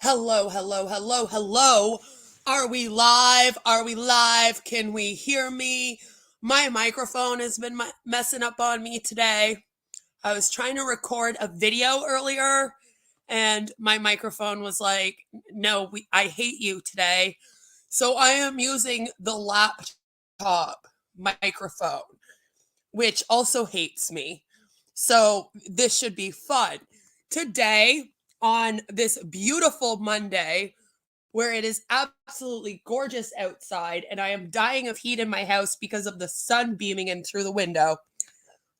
Hello, hello, hello, hello. Are we live? Are we live? Can we hear me? My microphone has been messing up on me today. I was trying to record a video earlier and my microphone was like, no, I hate you today. So I am using the laptop microphone, which also hates me. So this should be fun. Today, on this beautiful Monday, where it is absolutely gorgeous outside and I am dying of heat in my house because of the sun beaming in through the window,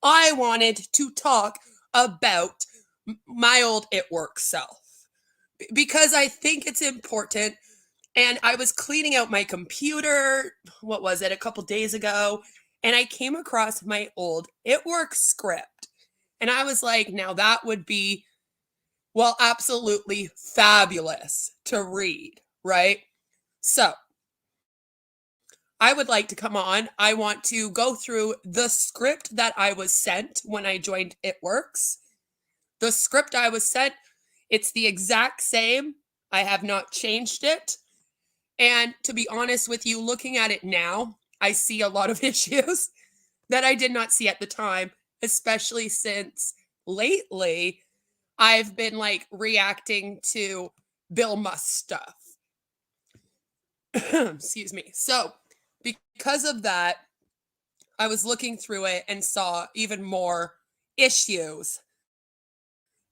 I wanted to talk about my old Itwork'S self because I think it's important. And I was cleaning out my computer, what was it, a couple days ago, and I came across my old Itwork'S script. And I was like, now that would be, well, absolutely fabulous to read, right? So I would like to come on. I want to go through the script that I was sent when I joined Itwork'S. The script I was sent, it's the exact same. I have not changed it. And to be honest with you, looking at it now, I see a lot of issues that I did not see at the time, especially since lately I've been like reacting to Bill Musk stuff. Excuse me. So, because of that, I was looking through it and saw even more issues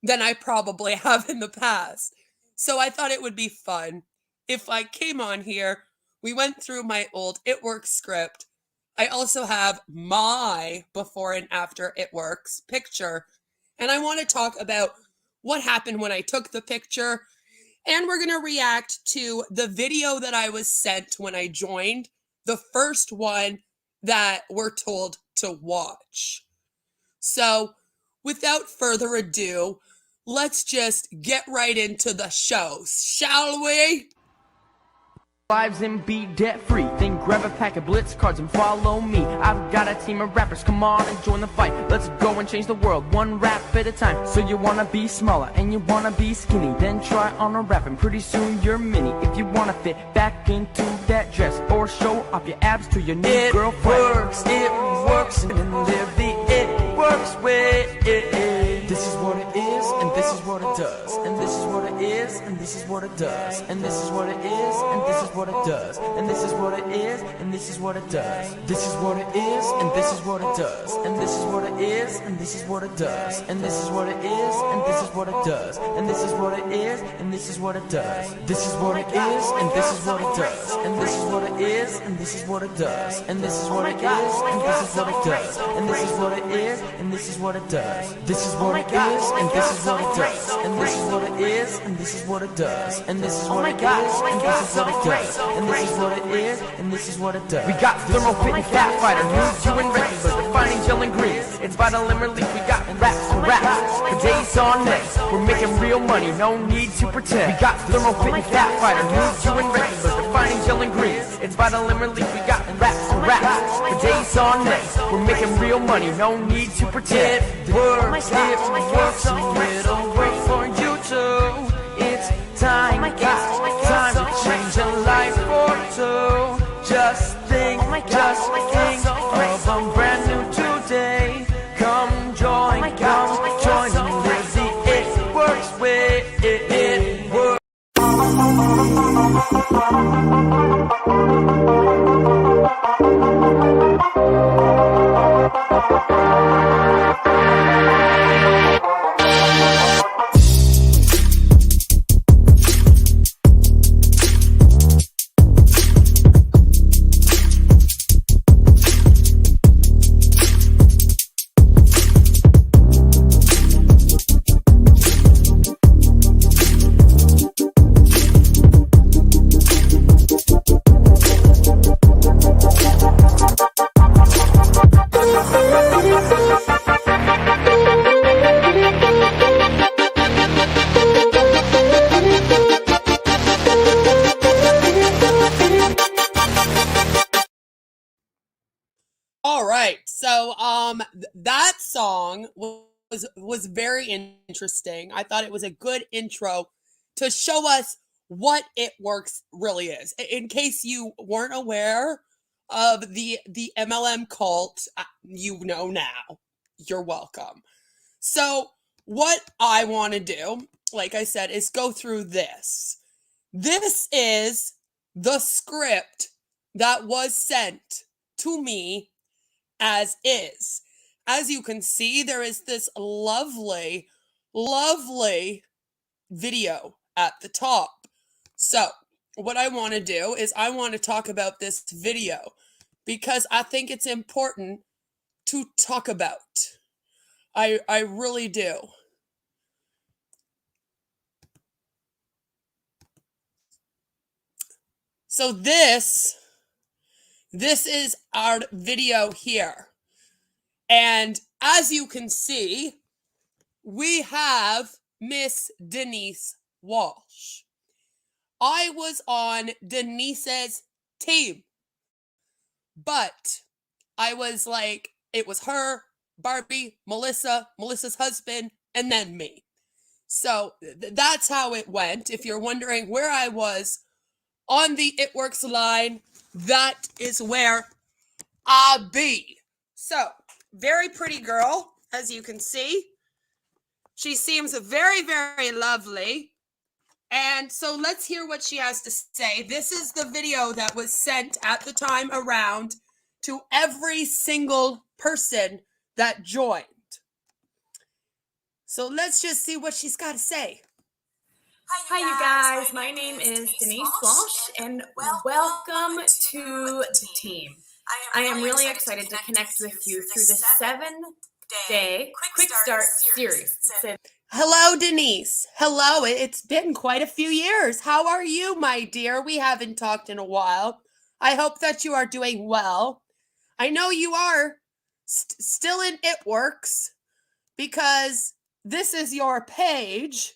than I probably have in the past. So, I thought it would be fun if I came on here, we went through my old Itwork'S script. I also have my before and after Itwork'S picture. And I want to talk about what happened when I took the picture. And we're going to react to the video that I was sent when I joined, the first one that we're told to watch. So without further ado, let's just get right into the show, shall we? Lives and be debt free. Then grab a pack of blitz cards and follow me. I've got a team of rappers, come on and join the fight. Let's go and change the world, one rap at a time. So you wanna be smaller and you wanna be skinny, then try on a rap and pretty soon you're mini. If you wanna fit back into that dress or show off your abs to your new girlfriend, it works, and live the Itwork'S way. This is what it is, and this is what it does. And this is what it is, and this is what it does. And this is what it is, and this is what it does. And this is what it is, and this is what it does. This is what it is, and this is what it does. And this is what it is, and this is what it does. And this is what it is, and this is what it does. And this is what it is, and this is what it does. This is what it is, and this is what it does. And this is what it is, and this is what it does. And this is what it is, and this is what it does. And this is what it is, and this is what it does. This is what it is, and this is what it does. And this is what it is, and this is what it does. And this is what it is, and this is what it does. And this is what it is, and this is what it does. We got thermal fit and cat fighter, news you and regular, defining gel and green. It's vital and relief. We got raps and raps for days on next. We're making real money, no need to pretend. We got thermal fit and cat fighter, news you and regular, defining gel and green. It's vital and relief. We got raps and raps for days on next. We're making real money, no need to pretend. It works, and it'll work for you too. It's time, time to change your life for two. Just think of a brand new today. Come join and live the Itwork'S way. It works. All right. So that song was very interesting. I thought it was a good intro to show us what Itwork'S really is. In case you weren't aware of the MLM cult, you know now. You're welcome. So what I want to do, like I said, is go through this. This is the script that was sent to me as is. As you can see, there is this lovely, lovely video at the top. So what I want to do is I want to talk about this video because I think it's important to talk about. I really do. So this is our video here. And as you can see, we have Miss Denise Walsh. I was on Denise's team, but I was like, it was her, Barbie, Melissa's husband, and then me. So that's how it went. If you're wondering where I was on the Itwork'S line, that is where I be. So, very pretty girl, as you can see. She seems very, very lovely. And so let's hear what she has to say. This is the video that was sent at the time around to every single person that joined. So let's just see what she's got to say. Hi, you guys. My name is Denise Walsh, and welcome to the team. I am really excited to connect with you through the 7-day Quick Start series. Hello, Denise. Hello. It's been quite a few years. How are you, my dear? We haven't talked in a while. I hope that you are doing well. I know you are still in Itwork'S because this is your page.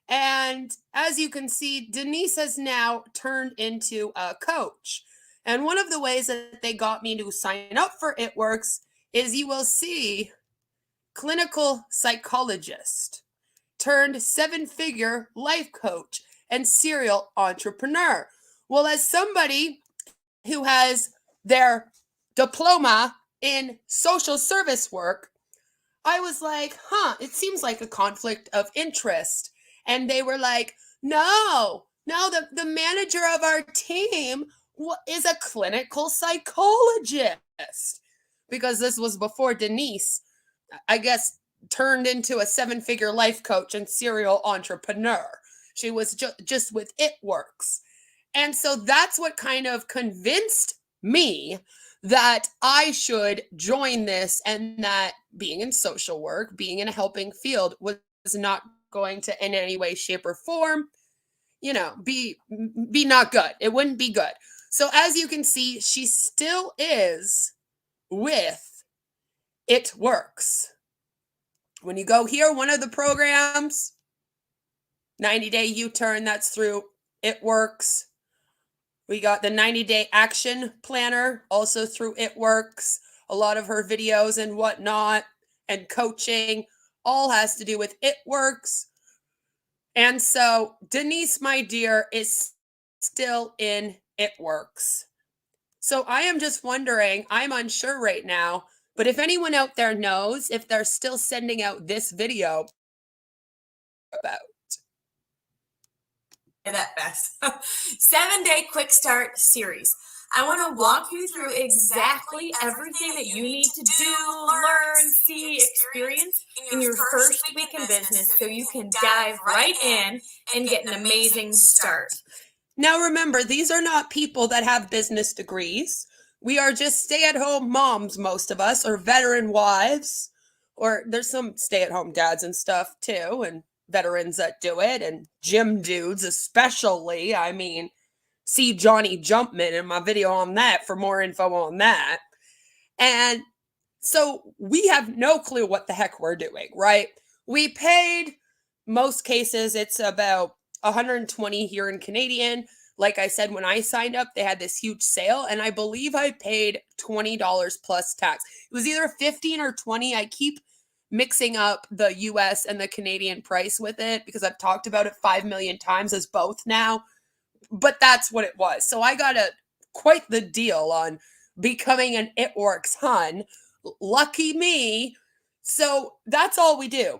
And as you can see, Denise has now turned into a coach. And one of the ways that they got me to sign up for Itwork'S is you will see clinical psychologist turned 7-figure life coach and serial entrepreneur. Well, as somebody who has their diploma in social service work, I was like, it seems like a conflict of interest. And they were like, no, the manager of our team is a clinical psychologist. Because this was before Denise, I guess, turned into a 7-figure life coach and serial entrepreneur. She was just with Itwork'S. And so that's what kind of convinced me that I should join this, and that being in social work, being in a helping field was not going to in any way, shape, or form, be not good. It wouldn't be good. So as you can see, she still is with Itwork'S. When you go here, one of the programs, 90-day U-turn, that's through Itwork'S. We got the 90-day action planner, also through Itwork'S. A lot of her videos and whatnot and coaching all has to do with Itwork'S. And so Denise, my dear, is still in Itwork'S. So I am just wondering, I'm unsure right now, but if anyone out there knows if they're still sending out this video about that best 7-day Quick Start series. I want to walk you through exactly everything that you need to do, learn, see, experience in your first week in business so you can dive right in and get an amazing start. Now remember, these are not people that have business degrees. We are just stay-at-home moms, most of us, or veteran wives, or there's some stay-at-home dads and stuff too, and veterans that do it, and gym dudes especially. I mean, see Johnny Jumpman in my video on that for more info on that. And so we have no clue what the heck we're doing, right? We paid, most cases, it's about 120 here in Canadian. Like I said, when I signed up, they had this huge sale, and I believe I paid $20 plus tax. It was either 15 or 20. I keep mixing up the US and the Canadian price with it because I've talked about it 5 million times as both now. But that's what it was. So I got quite the deal on becoming an Itwork'S hun. Lucky me. So that's all we do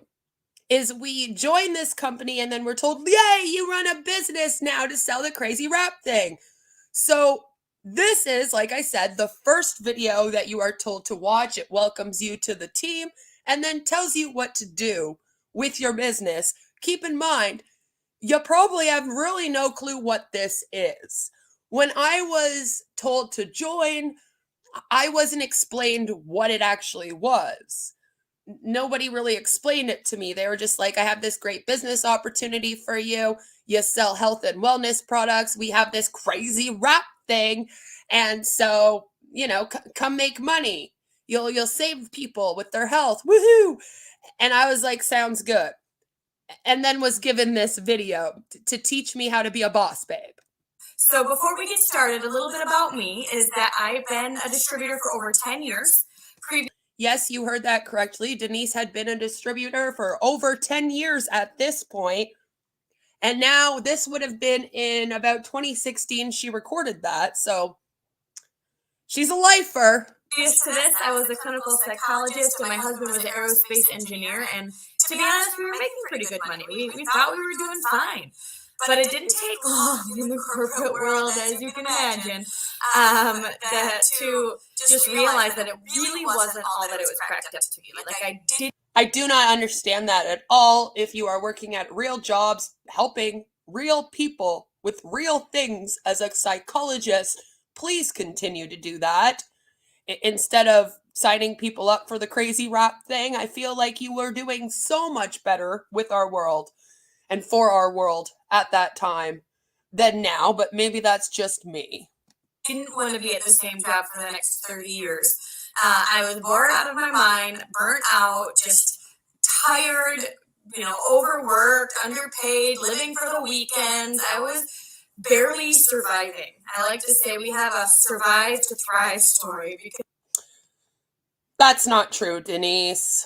is we join this company and then we're told, yay, you run a business now to sell the crazy wrap thing. So this is, like I said, the first video that you are told to watch. It welcomes you to the team and then tells you what to do with your business. Keep in mind, you probably have really no clue what this is. When I was told to join, I wasn't explained what it actually was. Nobody really explained it to me. They were just like, I have this great business opportunity for you. You sell health and wellness products. We have this crazy wrap thing. And so, come make money. You'll save people with their health. Woohoo. And I was like, sounds good. And then was given this video to teach me how to be a boss babe. So before we get started, a little bit about me is that I've been a distributor for over 10 years. Yes, you heard that correctly. Denise had been a distributor for over 10 years at this point. And now this would have been in about 2016. She recorded that. So she's a lifer. Previous to this, I was a clinical psychologist and my husband was an aerospace engineer. And to be honest, we were making pretty good money. We thought we were doing fine. But it didn't take long in the corporate world, as you can imagine, to just realize that it really wasn't all that it was cracked up to be. I do not understand that at all. If you are working at real jobs, helping real people with real things as a psychologist, please continue to do that. Instead of signing people up for the crazy wrap thing, I feel like you were doing so much better with our world and for our world at that time than now, but maybe that's just me. Didn't want to be at the same job for the next 30 years. I was bored out of my mind, burnt out, just tired, overworked, underpaid, living for the weekends. I was barely surviving. I like to say we have a survive to thrive story because that's not true, Denise.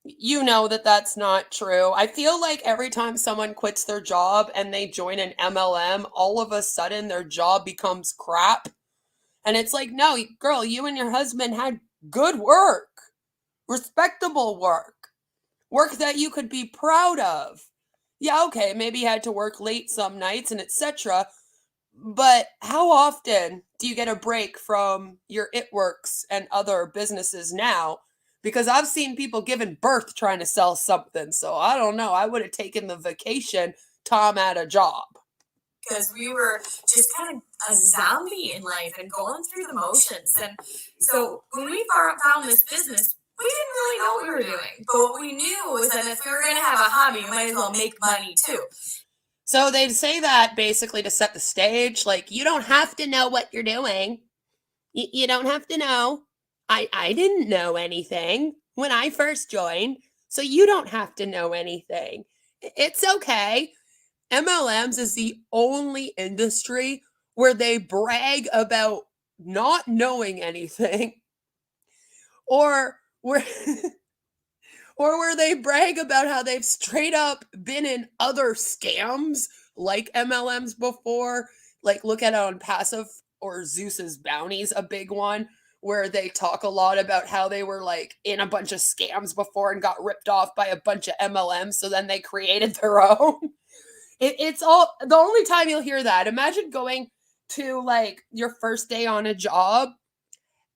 You know that that's not true. I feel like every time someone quits their job and they join an MLM, all of a sudden their job becomes crap. And it's like, no, girl, you and your husband had good work, respectable work that you could be proud of. Yeah, okay, maybe you had to work late some nights and etc. But how often do you get a break from your Itwork'S and other businesses now? Because I've seen people giving birth trying to sell something. So I don't know. I would have taken the vacation Tom had a job. Because we were just kind of a zombie in life and going through the motions. And so when we found this business, we didn't really know what we were doing. But what we knew was that if we were going to have a hobby, we might as well make money too. So they'd say that basically to set the stage. Like, you don't have to know what you're doing. You don't have to know. I didn't know anything when I first joined, so you don't have to know anything. It's okay. MLMs is the only industry where they brag about not knowing anything or where they brag about how they've straight up been in other scams like MLMs before. Like, look at it on Passive or Zeus's Bounties, a big one, where they talk a lot about how they were like in a bunch of scams before and got ripped off by a bunch of MLMs. So then they created their own. It's all the only time you'll hear that. Imagine going to like your first day on a job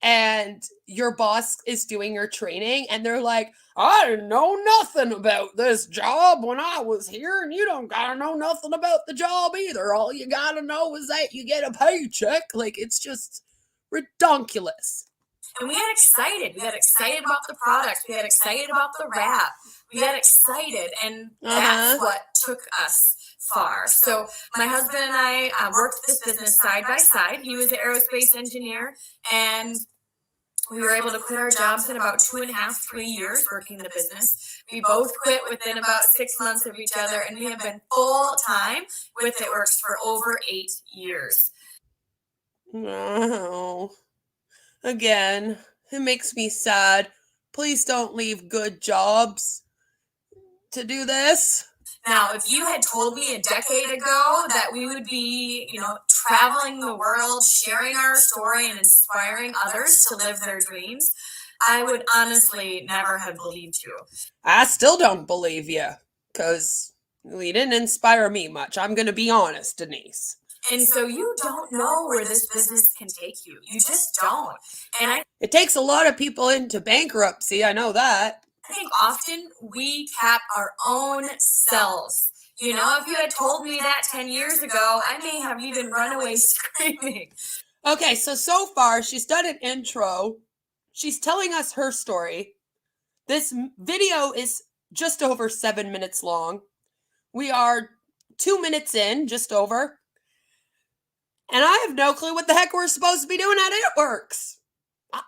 and your boss is doing your training and they're like, I didn't know nothing about this job when I was here, and you don't gotta know nothing about the job either. All you gotta know is that you get a paycheck. Like, it's just redonkulous. And we got excited. We got excited about the products. We got excited about the wrap. We got excited, and that's what took us far. So my husband and I worked this business side by side. He was an aerospace engineer, and we were able to quit our jobs in about 2.5, 3 years working the business. We both quit within about 6 months of each other, and we have been full time with ItWorks for over 8 years. No. Again, it makes me sad. Please don't leave good jobs to do this. Now, if you had told me a decade ago that we would be, traveling the world, sharing our story and inspiring others to live their dreams, I would honestly never have believed you. I still don't believe you, because you didn't inspire me much. I'm going to be honest, Denise. And so you don't know where this business can take you. You just don't. And It takes a lot of people into bankruptcy. I know that. I think often we cap our own selves. If you had told me that 10 years ago, I may have even run away screaming. Okay, so far she's done an intro. She's telling us her story. This video is just over 7 minutes long. We are 2 minutes in, just over. And I have no clue what the heck we're supposed to be doing at ItWorks.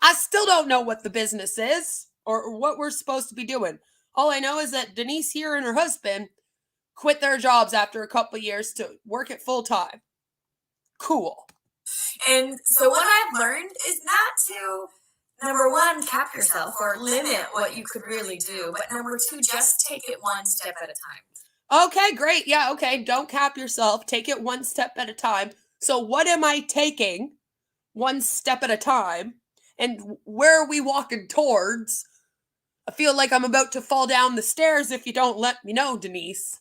I still don't know what the business is or what we're supposed to be doing. All I know is that Denise here and her husband quit their jobs after a couple of years to work it full time. Cool. And so what I've learned is not to, number one, cap yourself or limit what you could really do. But number two, just take it one step at a time. Okay, great. Yeah, okay. Don't cap yourself. Take it one step at a time. So what am I taking one step at a time? And where are we walking towards? I feel like I'm about to fall down the stairs if you don't let me know, Denise.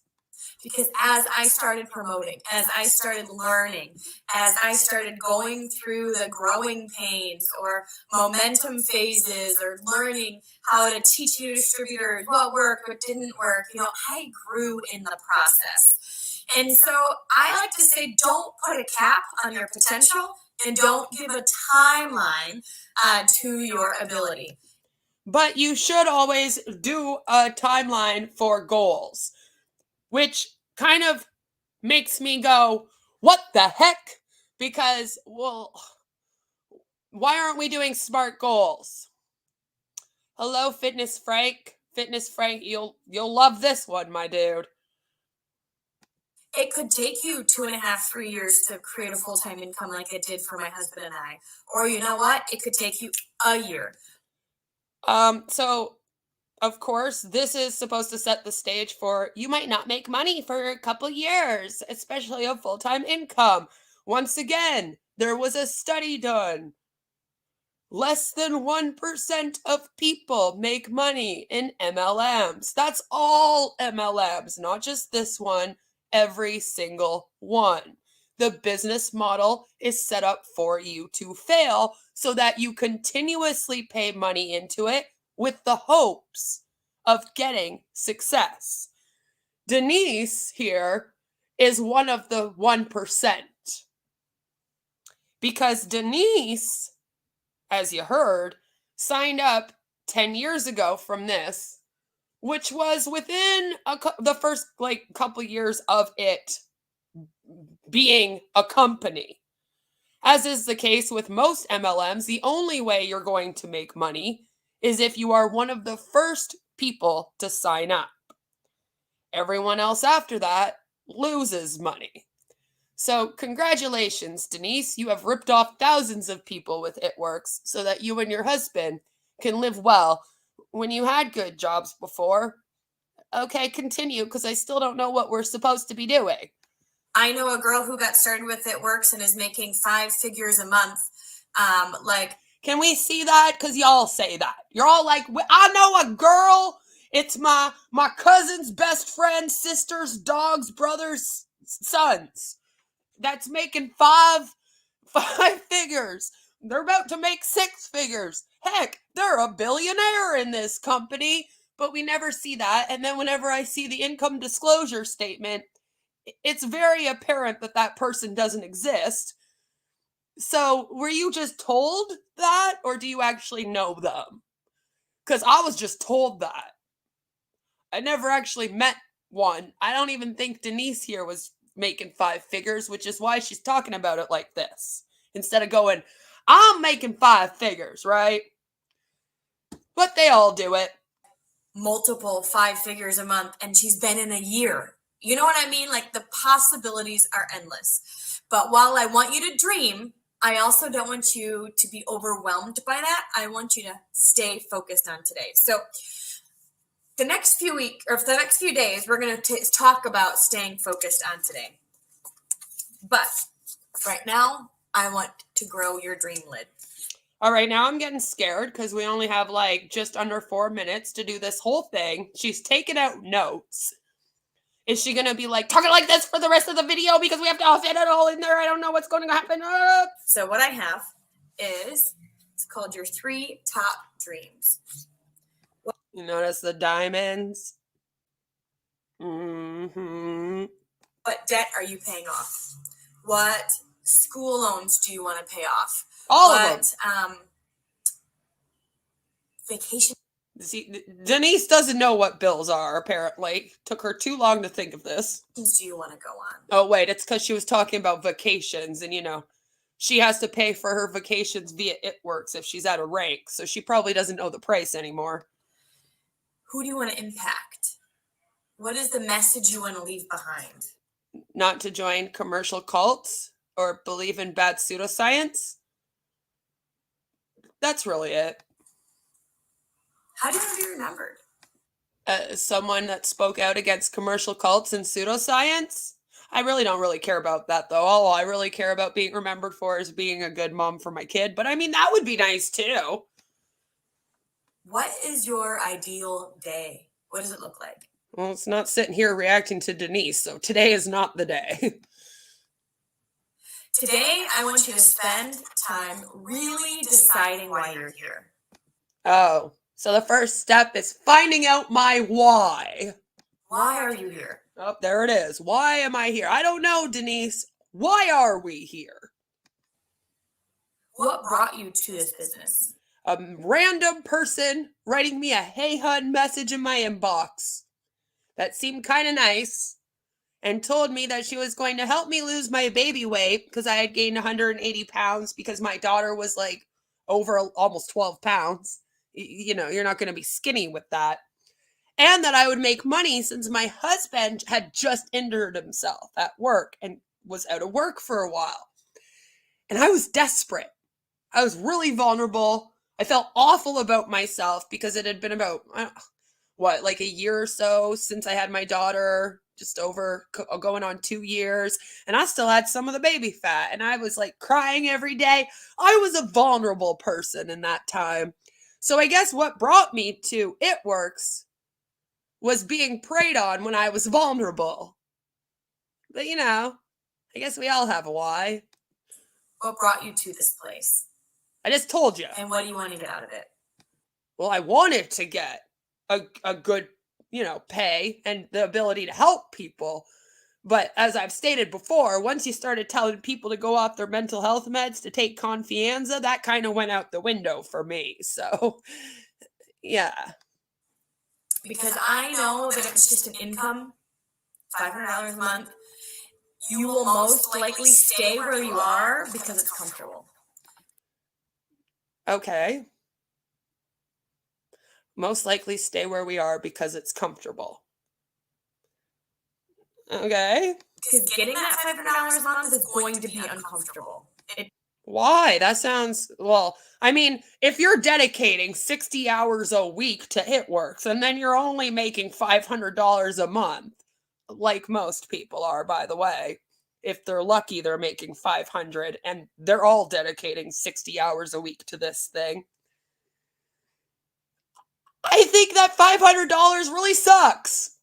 Because as I started promoting, as I started learning, as I started going through the growing pains or momentum phases or learning how to teach new distributors what worked, what didn't work, I grew in the process. And so I like to say, don't put a cap on your potential and don't give a timeline to your ability. But you should always do a timeline for goals, which kind of makes me go, what the heck? Because, well, why aren't we doing SMART goals? Hello, Fitness Frank. Fitness Frank, you'll love this one, my dude. It could take you 2.5, 3 years to create a full-time income like it did for my husband and I. Or you know what? It could take you a year. So of course, this is supposed to set the stage for you might not make money for a couple years, especially a full-time income. Once again, there was a study done. Less than 1% of people make money in MLMs. That's all MLMs, not just this one, every single one. The business model is set up for you to fail so that you continuously pay money into it with the hopes of getting success. Denise here is one of the 1%. Because Denise, as you heard, signed up 10 years ago from this, which was within the first couple years of it being a company. As is the case with most MLMs, the only way you're going to make money is if you are one of the first people to sign up. Everyone else after that loses money. So congratulations, Denise. You have ripped off thousands of people with ItWorks so that you and your husband can live well when you had good jobs before. Okay, continue, because I still don't know what we're supposed to be doing. I know a girl who got started with ItWorks and is making 5 figures a month. Can we see that? Because y'all say that. You're all like, I know a girl. It's my cousin's best friend, sister's, dog's, brother's, sons. That's making five figures. They're about to make 6 figures. Heck, they're a billionaire in this company. But we never see that. And then whenever I see the income disclosure statement, it's very apparent that that person doesn't exist. So were you just told that, or do you actually know them? Because I was just told that. I never actually met one. I don't even think Denise here was making 5 figures, which is why she's talking about it like this. Instead of going, I'm making 5 figures, right? But they all do it. Multiple 5 figures a month, and she's been in a year. You know what I mean? Like, the possibilities are endless. But while I want you to dream, I also don't want you to be overwhelmed by that. I want you to stay focused on today. So the next few weeks or the next few days, we're going to talk about staying focused on today. But right now, I want to grow your dream lid. All right, now I'm getting scared because we only have like just under 4 minutes to do this whole thing. She's taking out notes. Is she going to be like talking like this for the rest of the video because we have to fit it all in there? I don't know what's going to happen. So what I have is, it's called your 3 top dreams. You notice the diamonds? Mm-hmm. What debt are you paying off? What school loans do you want to pay off? All of them. Vacation. See, Denise doesn't know what bills are, apparently. Took her too long to think of this. Do you want to go on? Oh, wait, it's because she was talking about vacations, and, you know, she has to pay for her vacations via ItWorks if she's at a rank, so she probably doesn't know the price anymore. Who do you want to impact? What is the message you want to leave behind? Not to join commercial cults or believe in bad pseudoscience. That's really it. How do you want to be remembered? Someone that spoke out against commercial cults and pseudoscience. I really don't care about that, though. All I really care about being remembered for is being a good mom for my kid. But I mean, that would be nice, too. What is your ideal day? What does it look like? Well, it's not sitting here reacting to Denise, so today is not the day. Today, I want you to spend time really deciding why you're here. Oh, so the first step is finding out my why. Why are you here? Oh, there it is. Why am I here? I don't know, Denise. Why are we here? What brought you to this business? A random person writing me a hey hun message in my inbox that seemed kind of nice and told me that she was going to help me lose my baby weight because I had gained 180 pounds because my daughter was like over almost 12 pounds. You know, you're not going to be skinny with that. And that I would make money since my husband had just injured himself at work and was out of work for a while. And I was desperate. I was really vulnerable. I felt awful about myself because it had been about, like a year or so since I had my daughter, just over going on 2 years. And I still had some of the baby fat. And I was like crying every day. I was a vulnerable person in that time. So I guess what brought me to ItWorks was being preyed on when I was vulnerable. But, you know, I guess we all have a why. What brought you to this place? I just told you. And what do you want to get out of it? Well, I wanted to get a good, pay and the ability to help people. But as I've stated before, once you started telling people to go off their mental health meds to take Confianza, that kind of went out the window for me. So, yeah. Because I know that if it's just an income, $500 a month, you will most likely stay where you are because it's comfortable. Okay. Most likely stay where we are because it's comfortable. Okay. Because getting that $500 a month is going to be uncomfortable. Why? That sounds, well, I mean, if you're dedicating 60 hours a week to ItWorks and then you're only making $500 a month, like most people are, by the way, if they're lucky, they're making 500 and they're all dedicating 60 hours a week to this thing. I think that $500 really sucks.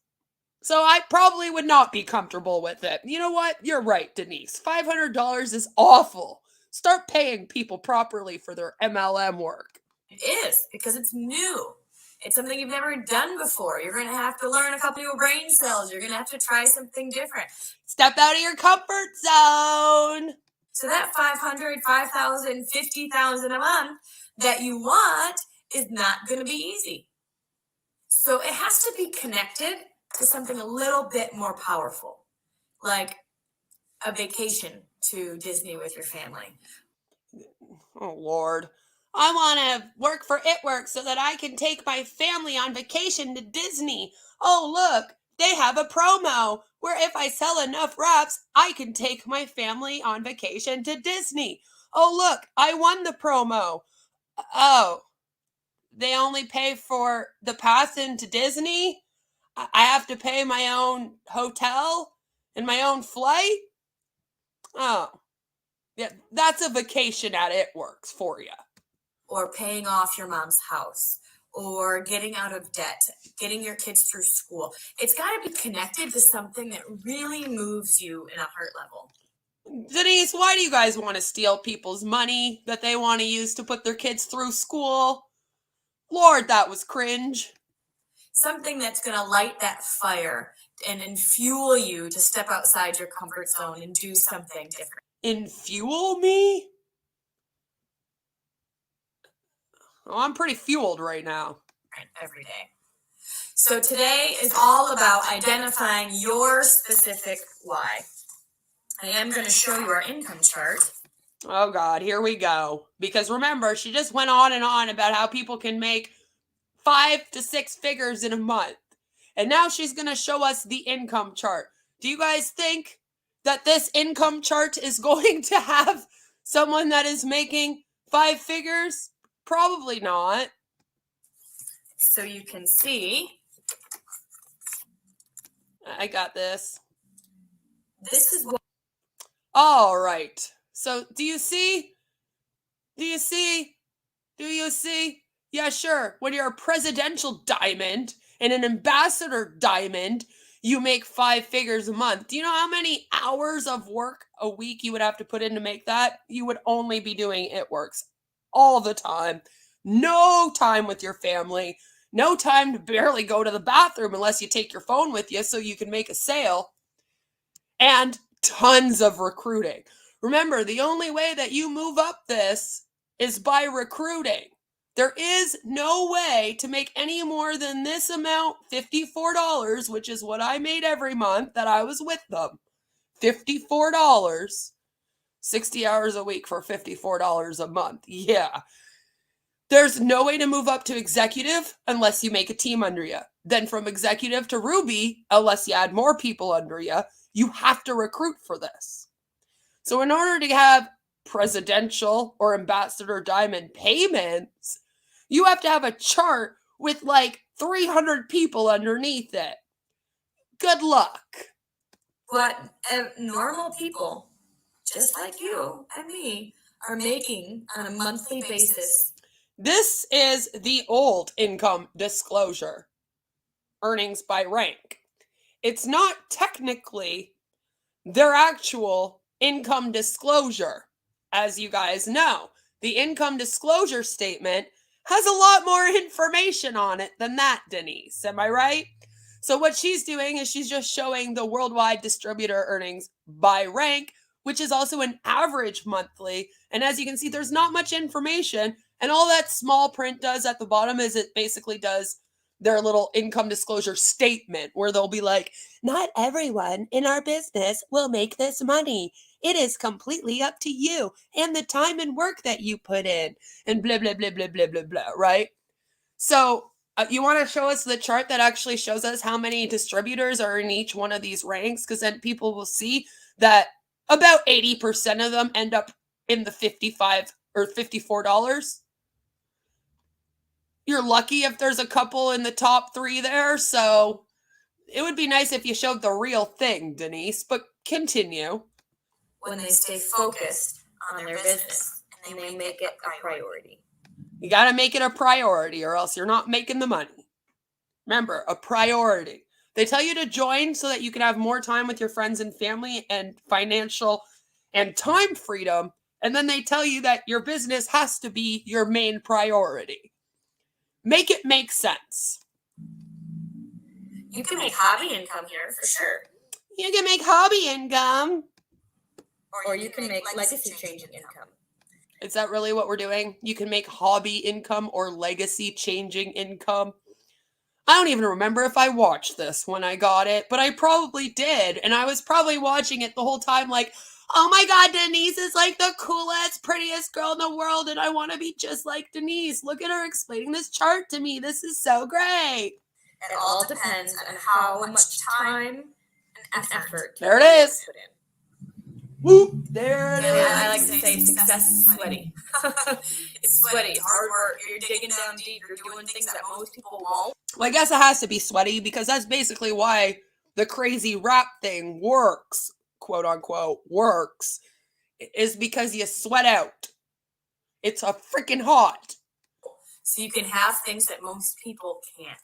So I probably would not be comfortable with it. You know what? You're right, Denise. $500 is awful. Start paying people properly for their MLM work. It is, because it's new. It's something you've never done before. You're going to have to learn a couple new brain cells. You're going to have to try something different. Step out of your comfort zone. So that $500, $5,000, $50,000 a month that you want is not going to be easy. So it has to be connected to something a little bit more powerful, like a vacation to Disney with your family. Oh, Lord. I want to work for ItWorks so that I can take my family on vacation to Disney. Oh, look, they have a promo where if I sell enough wraps, I can take my family on vacation to Disney. Oh, look, I won the promo. Oh, they only pay for the pass into Disney? I have to pay my own hotel and my own flight? Oh, yeah, that's a vacation at ItWorks for you. Or paying off your mom's house, or getting out of debt, getting your kids through school. It's got to be connected to something that really moves you in a heart level. Denise, why do you guys want to steal people's money that they want to use to put their kids through school? Lord, that was cringe. Something that's going to light that fire and fuel you to step outside your comfort zone and do something different. And fuel me? Oh, I'm pretty fueled right now. Every day. So today is all about identifying your specific why. I am going to show you our income chart. Oh God, here we go. Because remember, she just went on and on about how people can make 5 to 6 figures in a month. And now she's going to show us the income chart. Do you guys think that this income chart is going to have someone that is making 5 figures? Probably not. So you can see. I got this. This is what. All right. So do you see? Do you see? Do you see? Yeah, sure. When you're a presidential diamond and an ambassador diamond, you make 5 figures a month. Do you know how many hours of work a week you would have to put in to make that? You would only be doing ItWorks all the time. No time with your family. No time to barely go to the bathroom unless you take your phone with you so you can make a sale. And tons of recruiting. Remember, the only way that you move up this is by recruiting. There is no way to make any more than this amount, $54, which is what I made every month that I was with them. $54. 60 hours a week for $54 a month. Yeah. There's no way to move up to executive unless you make a team under you. Then from executive to Ruby, unless you add more people under you, you have to recruit for this. So in order to have presidential or ambassador diamond payments, you have to have a chart with like 300 people underneath it. Good luck. What normal people, just like you and me, are making on a monthly basis. This is the old income disclosure, earnings by rank. It's not technically their actual income disclosure. As you guys know, the income disclosure statement has a lot more information on it than that, Denise. Am I right? So what she's doing is she's just showing the worldwide distributor earnings by rank, which is also an average monthly. And as you can see, there's not much information. And all that small print does at the bottom is it basically does their little income disclosure statement where they'll be like, not everyone in our business will make this money. It is completely up to you and the time and work that you put in and blah, blah, blah, blah, blah, blah, blah, right? So you want to show us the chart that actually shows us how many distributors are in each one of these ranks? Because then people will see that about 80% of them end up in the $55 or $54. You're lucky if there's a couple in the top 3 there. So it would be nice if you showed the real thing, Denise, but continue. When they stay focused on their business and they make it a priority. You got to make it a priority or else you're not making the money. Remember, a priority. They tell you to join so that you can have more time with your friends and family and financial and time freedom. And then they tell you that your business has to be your main priority. Make it make sense. You can make hobby income here for sure. You can make hobby income. Or you can make legacy changing income. Is that really what we're doing? You can make hobby income or legacy changing income. I don't even remember if I watched this when I got it, but I probably did. And I was probably watching it the whole time like, oh my God, Denise is like the coolest, prettiest girl in the world. And I want to be just like Denise. Look at her explaining this chart to me. This is so great. It all depends on how much time and effort there it is. put in. Whoop, there it And I like is. to say success is sweaty. It's sweaty, hard work. You're digging down deep. You're doing things that most people won't. Well, I guess it has to be sweaty because that's basically why the crazy rap thing works, quote unquote, works, is because you sweat out. It's a freaking hot. So you can have things that most people can't.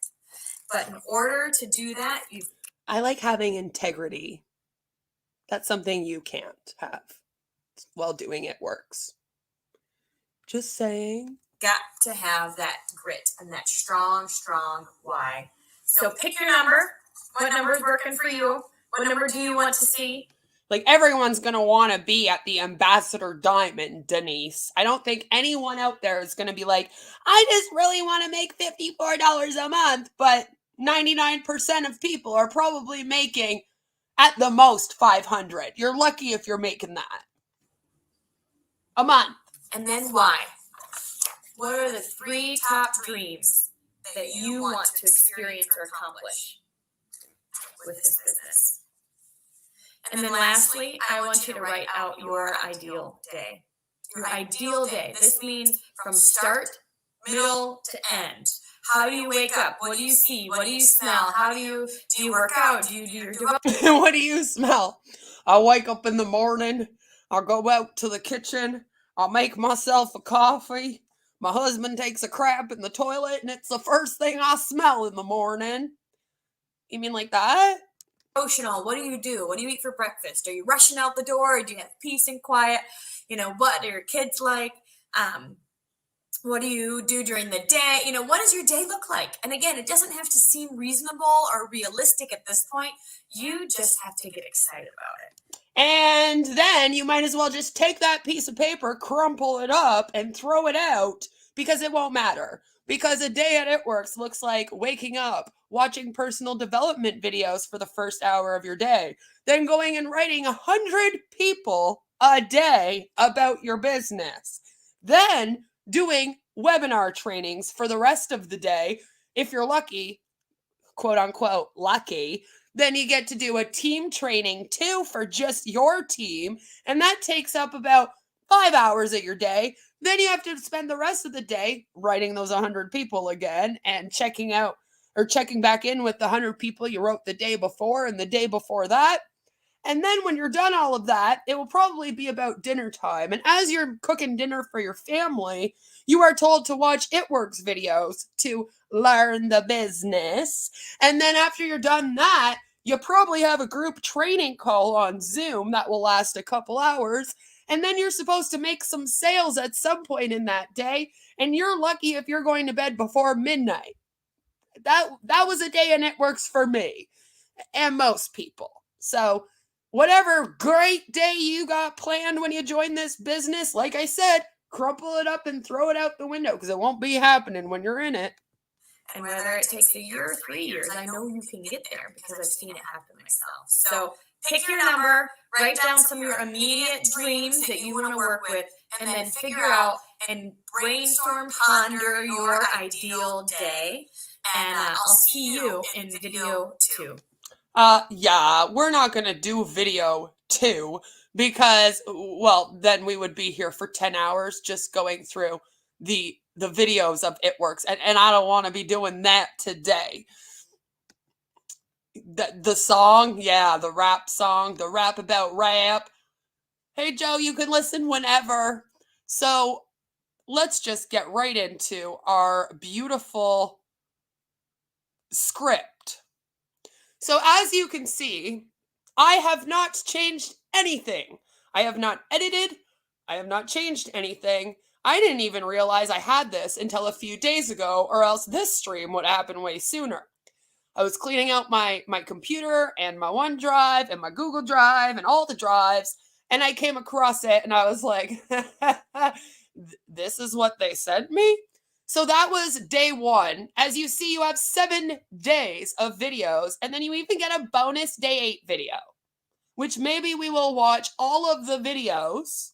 But in order to do that, you've I like having integrity. That's something you can't have while doing Itwork'S. Just saying. got to have that grit and that strong, strong why. So pick your number. What number is working for you? What number do you want to see? Like, everyone's going to want to be at the Ambassador Diamond, Denise. I don't think anyone out there is going to be like, I just really want to make $54 a month, but 99% of people are probably making at the most $500. You're lucky if you're making that a month. And then why? What are the 3 top dreams that you want to experience or accomplish with this business? And then lastly, I want you to write out your ideal day. Your ideal day. This means from start, middle to end. How do you wake up? What do you see? What do you smell? How do you work out? Do you do your devotion? What do you smell? I wake up in the morning. I'll go out to the kitchen. I'll make myself a coffee. My husband takes a crap in the toilet, and it's the first thing I smell in the morning. You mean like that? Emotional. What do you do? What do you eat for breakfast? Are you rushing out the door, or do you have peace and quiet? You know, what are your kids like? What do you do during the day? You know, what does your day look like? And again, it doesn't have to seem reasonable or realistic at this point. You just have to get excited about it. And then you might as well just take that piece of paper, crumple it up, and throw it out, because it won't matter. Because a day at Itwork'S looks like waking up, watching personal development videos for the first hour of your day, then going and writing 100 people a day about your business, then doing webinar trainings for the rest of the day. If you're lucky, quote unquote lucky, then you get to do a team training too for just your team, and that takes up about 5 hours of your day. Then you have to spend the rest of the day writing those 100 people again and checking out or checking back in with the 100 people you wrote the day before and the day before that. And then when you're done all of that, it will probably be about dinner time. And as you're cooking dinner for your family, you are told to watch Itwork'S videos to learn the business. And then after you're done that, you probably have a group training call on Zoom that will last a couple hours. And then you're supposed to make some sales at some point in that day. And you're lucky if you're going to bed before midnight. That was a day in Itwork'S for me and most people. So whatever great day you got planned when you join this business, like I said, crumple it up and throw it out the window, because it won't be happening when you're in it. And whether it takes a year or 3 years, I know you can get there because I've seen it happen myself. So pick your number, write down some of your immediate dreams that you want to work with, and then figure out and brainstorm, ponder your ideal day. And I'll see you in video 2. Yeah, we're not going to do video 2 because, well, then we would be here for 10 hours just going through the videos of Itwork'S, and I don't want to be doing that today. The song, yeah, the rap song, the rap about rap. Hey, Joe, you can listen whenever. So let's just get right into our beautiful script. So as you can see, I have not changed anything. I have not edited. I have not changed anything. I didn't even realize I had this until a few days ago, or else this stream would happen way sooner. I was cleaning out my computer and my OneDrive and my Google Drive and all the drives, and I came across it and I was like, this is what they sent me? So that was day 1. As you see, you have 7 days of videos, and then you even get a bonus day 8 video, which maybe we will watch all of the videos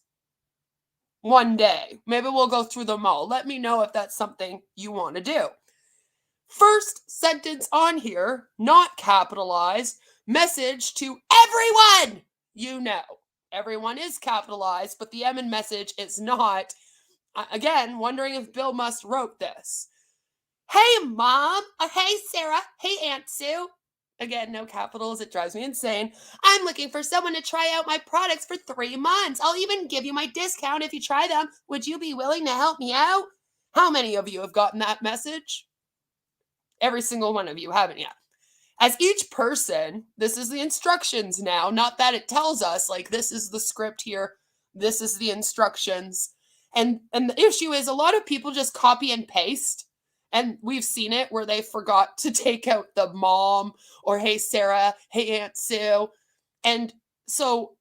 one day. Maybe we'll go through them all. Let me know if that's something you want to do. First sentence on here, not capitalized, message to everyone you know. everyone is capitalized, but the M in message is not. Again, wondering if Bill Must wrote this. Hey, Mom. Hey, Sarah. Hey, Aunt Sue. Again, no capitals. It drives me insane. I'm looking for someone to try out my products for 3 months. I'll even give you my discount if you try them. Would you be willing to help me out? How many of you have gotten that message? Every single one of you haven't yet. As each person, this is the instructions now, not that it tells us, like, this is the script here, this is the instructions. And the issue is a lot of people just copy and paste. And we've seen it where they forgot to take out the mom or hey, Sarah, hey, Aunt Sue. And so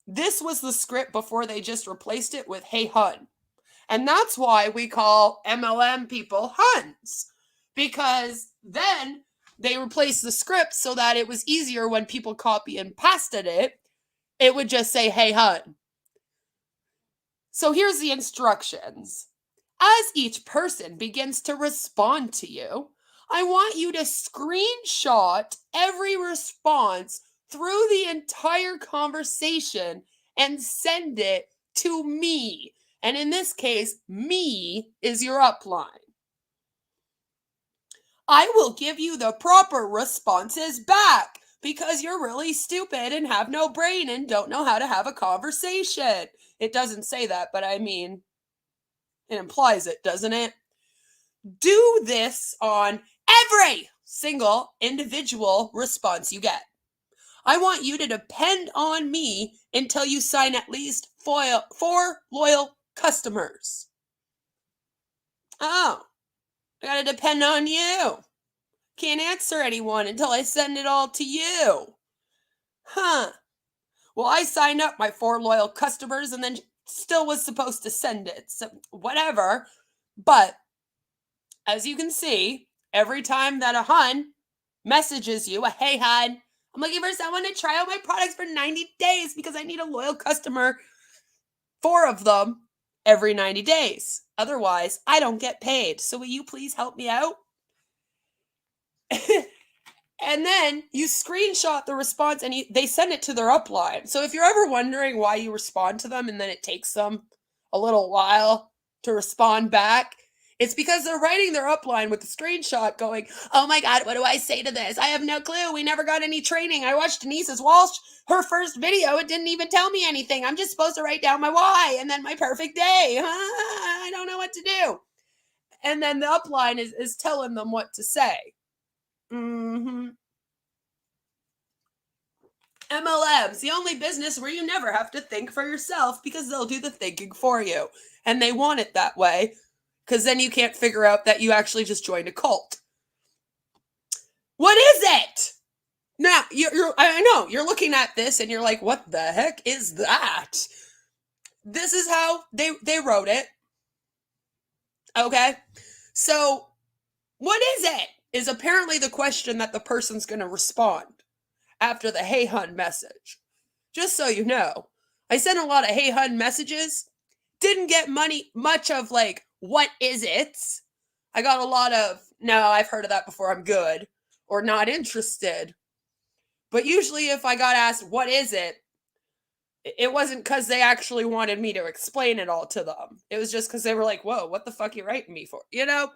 this was the script before they just replaced it with hey, hun. And that's why we call MLM people huns. Because then they replaced the script so that it was easier when people copy and pasted it. It would just say, hey, hun. So here's the instructions. As each person begins to respond to you, I want you to screenshot every response through the entire conversation and send it to me. And in this case, me is your upline. I will give you the proper responses back because you're really stupid and have no brain and don't know how to have a conversation. It doesn't say that, but I mean, it implies it, doesn't it? Do this on every single individual response you get. I want you to depend on me until you sign at least 4 loyal customers. Oh, I gotta depend on you. Can't answer anyone until I send it all to you. Huh. Well, I signed up my 4 loyal customers and then still was supposed to send it. So whatever. But as you can see, every time that a hun messages you, a hey hun, I'm looking for someone to try out my products for 90 days because I need a loyal customer, 4 of them every 90 days. Otherwise, I don't get paid. So will you please help me out? And then you screenshot the response and they send it to their upline. So if you're ever wondering why you respond to them and then it takes them a little while to respond back, it's because they're writing their upline with the screenshot going, oh my God, what do I say to this? I have no clue. We never got any training. I watched Denise's Walsh, her first video. It didn't even tell me anything. I'm just supposed to write down my why and then my perfect day. I don't know what to do. And then the upline is telling them what to say. MLMs, the only business where you never have to think for yourself because they'll do the thinking for you. And they want it that way because then you can't figure out that you actually just joined a cult. What is it? Now, I know, you're looking at this and you're like, what the heck is that? This is how they wrote it. Okay? So, what is it? Is apparently the question that the person's going to respond after the hey hun message. Just so you know, I sent a lot of hey hun messages. Didn't get much of like, what is it? I got a lot of, no, I've heard of that before, I'm good, or not interested. But usually if I got asked, what is it? It wasn't because they actually wanted me to explain it all to them. It was just because they were like, whoa, what the fuck are you writing me for? You know?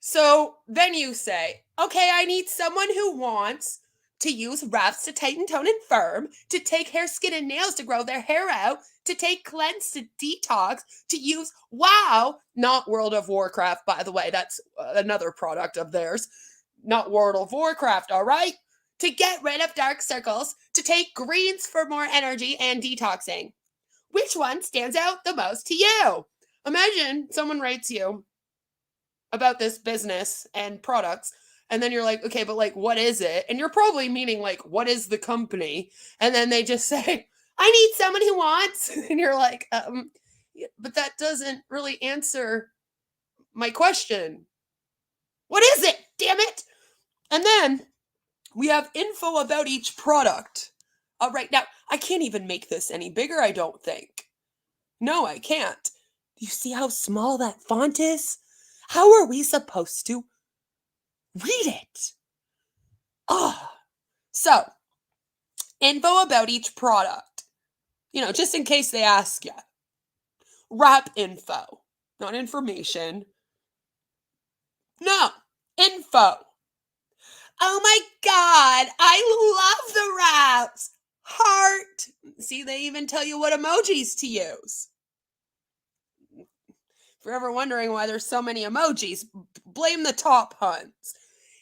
So then you say, okay, I need someone who wants to use wraps to tighten, tone, and firm, to take hair, skin, and nails to grow their hair out, to take cleanse, to detox, to use WoW, not World of Warcraft, by the way, that's another product of theirs, not World of Warcraft, all right? To get rid of dark circles, to take greens for more energy and detoxing. Which one stands out the most to you? Imagine someone writes you about this business and products, and then you're like, okay, but like, what is it? And you're probably meaning like, what is the company? And then they just say, I need someone who wants, and you're like, but that doesn't really answer my question. What is it? Damn it. And then we have info about each product. All right, now I can't even make this any bigger, I don't think. No, I can't. Do you see how small that font is? How are we supposed to read it? So, info about each product. Just in case they ask you. Wrap info, not information. No, info. Oh my God, I love the wraps. Heart. See, they even tell you what emojis to use. If you're ever wondering why there's so many emojis, blame the top huns.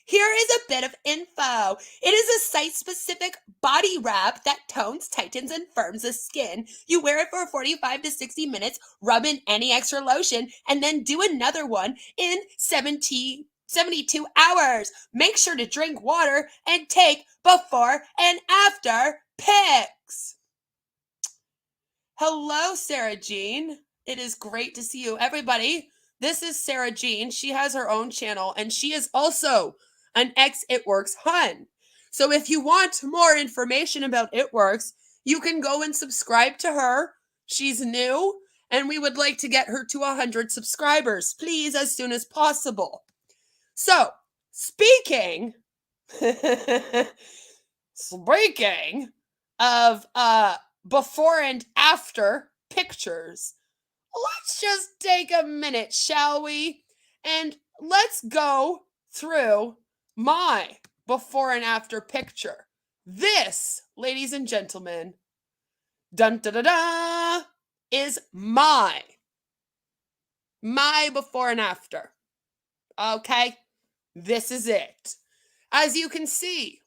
Here is a bit of info. It is a site-specific body wrap that tones, tightens, and firms the skin. You wear it for 45 to 60 minutes, rub in any extra lotion, and then do another one in 72 hours. Make sure to drink water and take before and after pics. Hello, Sarah Jean. It is great to see you. Everybody, this is Sarah Jean. She has her own channel, and she is also an ex-Itworks hun. So if you want more information about Itworks, you can go and subscribe to her. She's new, and we would like to get her to 100 subscribers, please, as soon as possible. So, speaking of before and after pictures, let's just take a minute, shall we? And let's go through my before and after picture. This, ladies and gentlemen, dun da da da, is my before and after. Okay, this is it. As you can see,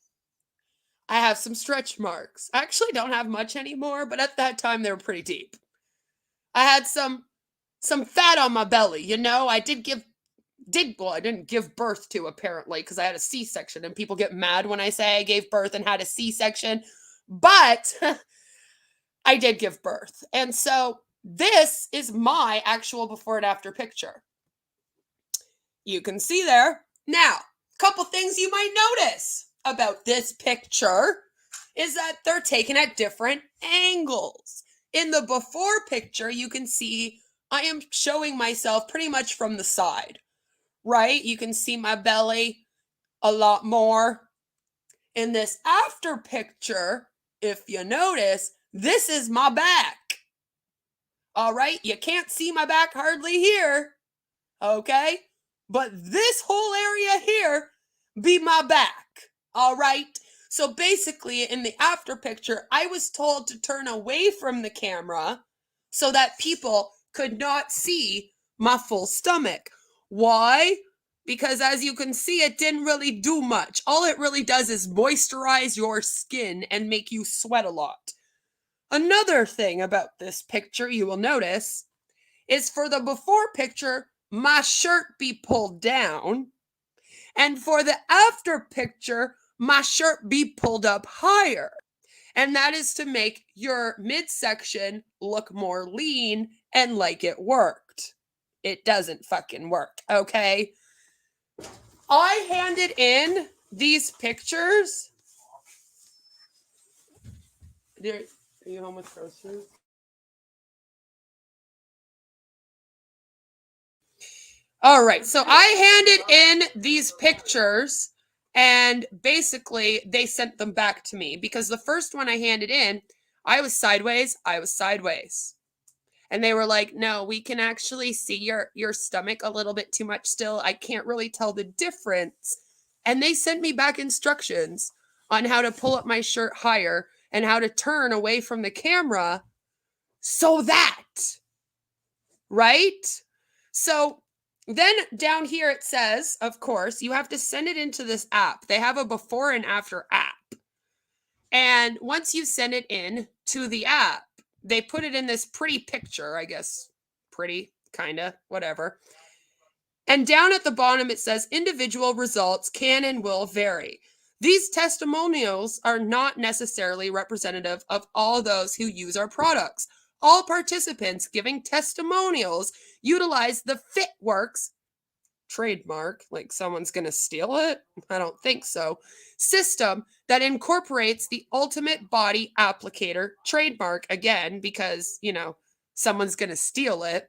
I have some stretch marks. I actually don't have much anymore, but at that time they were pretty deep. I had some fat on my belly, I didn't give birth to, apparently, because I had a C-section, and people get mad when I say I gave birth and had a C-section, but I did give birth. And so this is my actual before and after picture. You can see there. Now, a couple things you might notice about this picture is that they're taken at different angles. In the before picture, you can see I am showing myself pretty much from the side, right? You can see my belly a lot more. In this after picture, if you notice, this is my back. All right, you can't see my back hardly here, okay? But this whole area here be my back, all right? So basically, in the after picture, I was told to turn away from the camera so that people could not see my full stomach. Why? Because as you can see, it didn't really do much. All it really does is moisturize your skin and make you sweat a lot. Another thing about this picture you will notice is for the before picture, my shirt be pulled down. And for the after picture, my shirt be pulled up higher. And that is to make your midsection look more lean and like it worked. It doesn't fucking work, okay? I handed in these pictures. Are you home with groceries? All right, so I handed in these pictures, and basically they sent them back to me because the first one I handed in, I was sideways. And they were like, no, we can actually see your stomach a little bit too much still. I can't really tell the difference. And they sent me back instructions on how to pull up my shirt higher and how to turn away from the camera so that, right? So then down here it says, of course, you have to send it into this app. They have a before and after app. And once you send it in to the app, they put it in this pretty picture, I guess. Pretty, kind of, whatever. And down at the bottom it says, individual results can and will vary. These testimonials are not necessarily representative of all those who use our products. All participants giving testimonials utilize the Itwork'S trademark, like someone's going to steal it? I don't think so. System that incorporates the ultimate body applicator trademark, again, because, someone's going to steal it.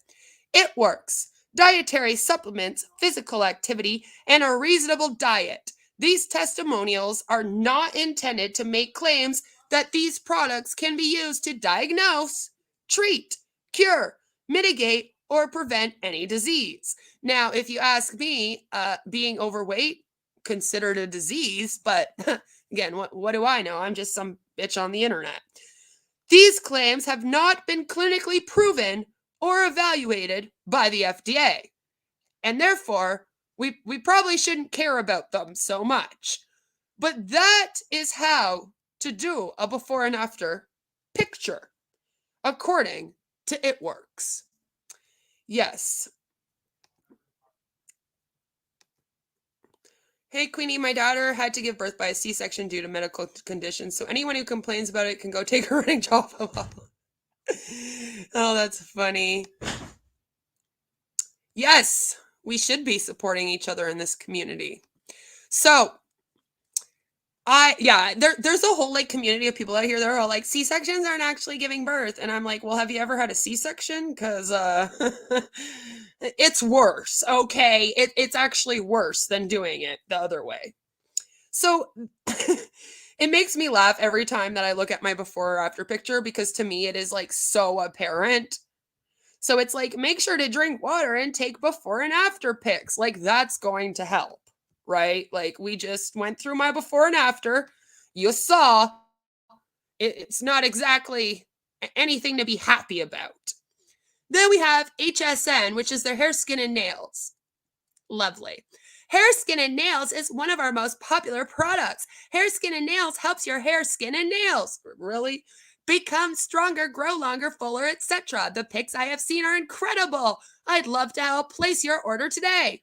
Itwork'S, dietary supplements, physical activity, and a reasonable diet. These testimonials are not intended to make claims that these products can be used to diagnose, treat, cure, mitigate, or prevent any disease. Now, if you ask me, being overweight considered a disease, but again, what do I know? I'm just some bitch on the internet. These claims have not been clinically proven or evaluated by the FDA, and therefore, we probably shouldn't care about them so much. But that is how to do a before and after picture, according to ItWorks. Yes. Hey, Queenie, my daughter had to give birth by a C-section due to medical conditions, so anyone who complains about it can go take a running job. Oh, that's funny. Yes, we should be supporting each other in this community. So, there's a whole like community of people out here that are all like, C-sections aren't actually giving birth. And I'm like, well, have you ever had a C-section? Because it's worse. Okay. It's actually worse than doing it the other way. So it makes me laugh every time that I look at my before or after picture, because to me it is like so apparent. So it's like, make sure to drink water and take before and after pics. Like, that's going to help. Right? Like, we just went through my before and after. You saw it's not exactly anything to be happy about. Then we have HSN, which is their hair, skin, and nails. Lovely. Hair, skin, and nails is one of our most popular products. Hair, skin, and nails helps your hair, skin, and nails really become stronger, grow longer, fuller, etc. The pics I have seen are incredible. I'd love to help place your order today.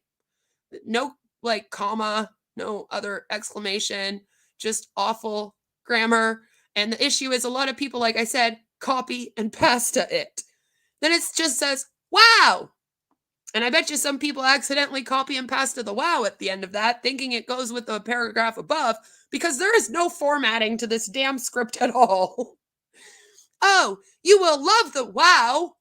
No like comma, no other exclamation, just awful grammar. And the issue is a lot of people, like I said, copy and pasta it. Then it just says, wow. And I bet you some people accidentally copy and pasta the wow at the end of that, thinking it goes with the paragraph above, because there is no formatting to this damn script at all. Oh, you will love the wow.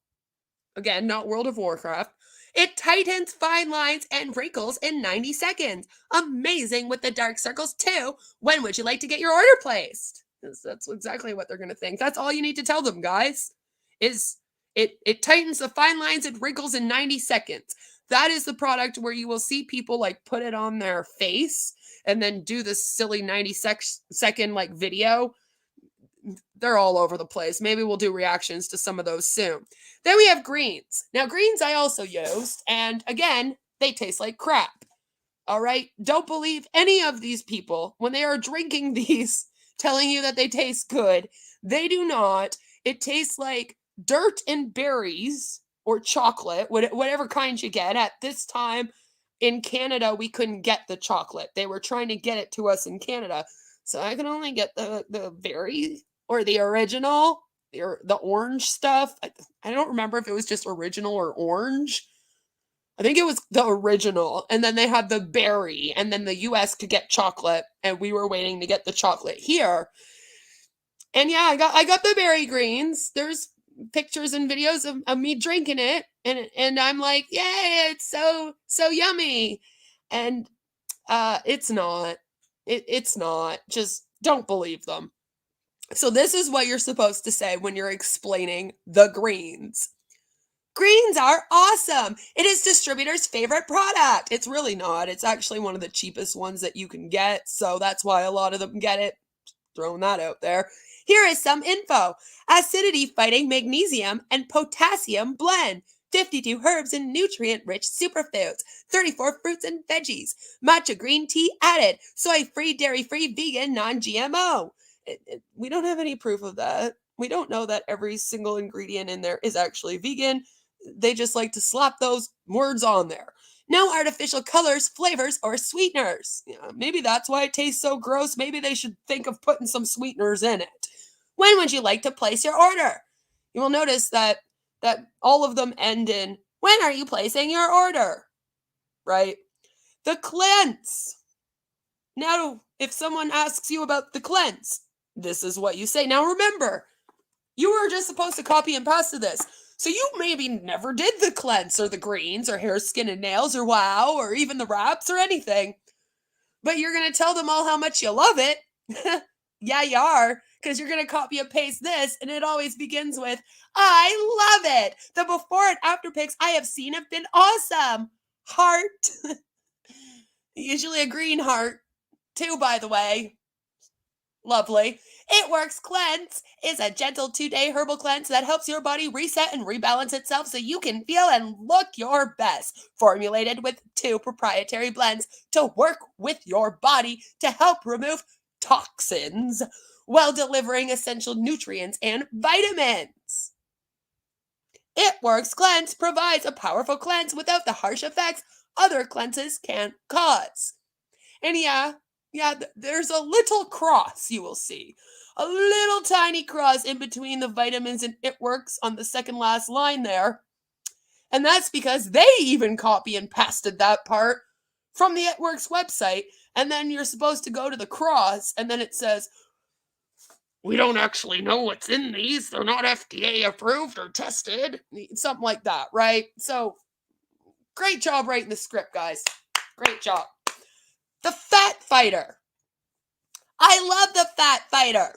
Again, not World of Warcraft. It tightens fine lines and wrinkles in 90 seconds. Amazing with the dark circles too. When would you like to get your order placed? That's exactly what they're going to think. That's all you need to tell them, guys. Is it tightens the fine lines and wrinkles in 90 seconds. That is the product where you will see people like put it on their face and then do this silly 90-second like video. They're all over the place. Maybe we'll do reactions to some of those soon. Then we have greens. Now, greens I also used, and again, they taste like crap. All right? Don't believe any of these people when they are drinking these, telling you that they taste good. They do not. It tastes like dirt and berries or chocolate, whatever kind you get. At this time in Canada, we couldn't get the chocolate. They were trying to get it to us in Canada. So I can only get the berry or the original, the orange stuff. I don't remember if it was just original or orange. I think it was the original. And then they had the berry. And then the US could get chocolate. And we were waiting to get the chocolate here. And yeah, I got the berry greens. There's pictures and videos of me drinking it. And I'm like, yay, it's so yummy. And it's not. It's not. Just don't believe them. So this is what you're supposed to say when you're explaining the greens. Greens are awesome. It is distributor's favorite product. It's really not. It's actually one of the cheapest ones that you can get. So that's why a lot of them get it. Throwing that out there. Here is some info. Acidity fighting magnesium and potassium blend. 52 herbs and nutrient-rich superfoods, 34 fruits and veggies, matcha green tea added, soy-free, dairy-free, vegan, non-GMO. We don't have any proof of that. We don't know that every single ingredient in there is actually vegan. They just like to slap those words on there. No artificial colors, flavors, or sweeteners. Yeah, maybe that's why it tastes so gross. Maybe they should think of putting some sweeteners in it. When would you like to place your order? You will notice that all of them end in, when are you placing your order? Right? The cleanse. Now, if someone asks you about the cleanse, this is what you say. Now remember, you were just supposed to copy and paste this. So you maybe never did the cleanse or the greens or hair, skin, and nails or wow or even the wraps or anything. But you're going to tell them all how much you love it. Yeah, you are, because you're going to copy and paste this, and it always begins with, I love it. The before and after pics I have seen have been awesome. Heart. Usually a green heart, too, by the way. Lovely. ItWork'S Cleanse is a gentle 2-day herbal cleanse that helps your body reset and rebalance itself so you can feel and look your best. Formulated with 2 proprietary blends to work with your body to help remove toxins while delivering essential nutrients and vitamins. ItWork'S Cleanse provides a powerful cleanse without the harsh effects other cleanses can cause. And yeah, there's a little cross you will see. A little tiny cross in between the vitamins and ItWork'S on the second last line there. And that's because they even copy and pasted that part from the ItWork'S website. And then you're supposed to go to the cross, and then it says, we don't actually know what's in these. They're not FDA approved or tested. Something like that, right? So, great job writing the script, guys. Great job. The Fat Fighter. I love the Fat Fighter.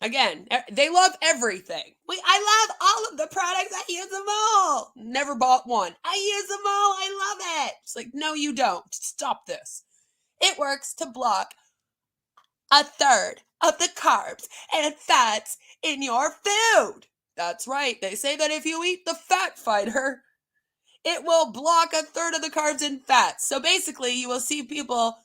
Again, they love everything. I love all of the products. I use them all. Never bought one. I use them all. I love it. It's like, no, you don't. Stop this. It works to block 1/3 of the carbs and fats in your food. That's right. They say that if you eat the Fat Fighter, it will block 1/3 of the carbs and fats. So basically, you will see people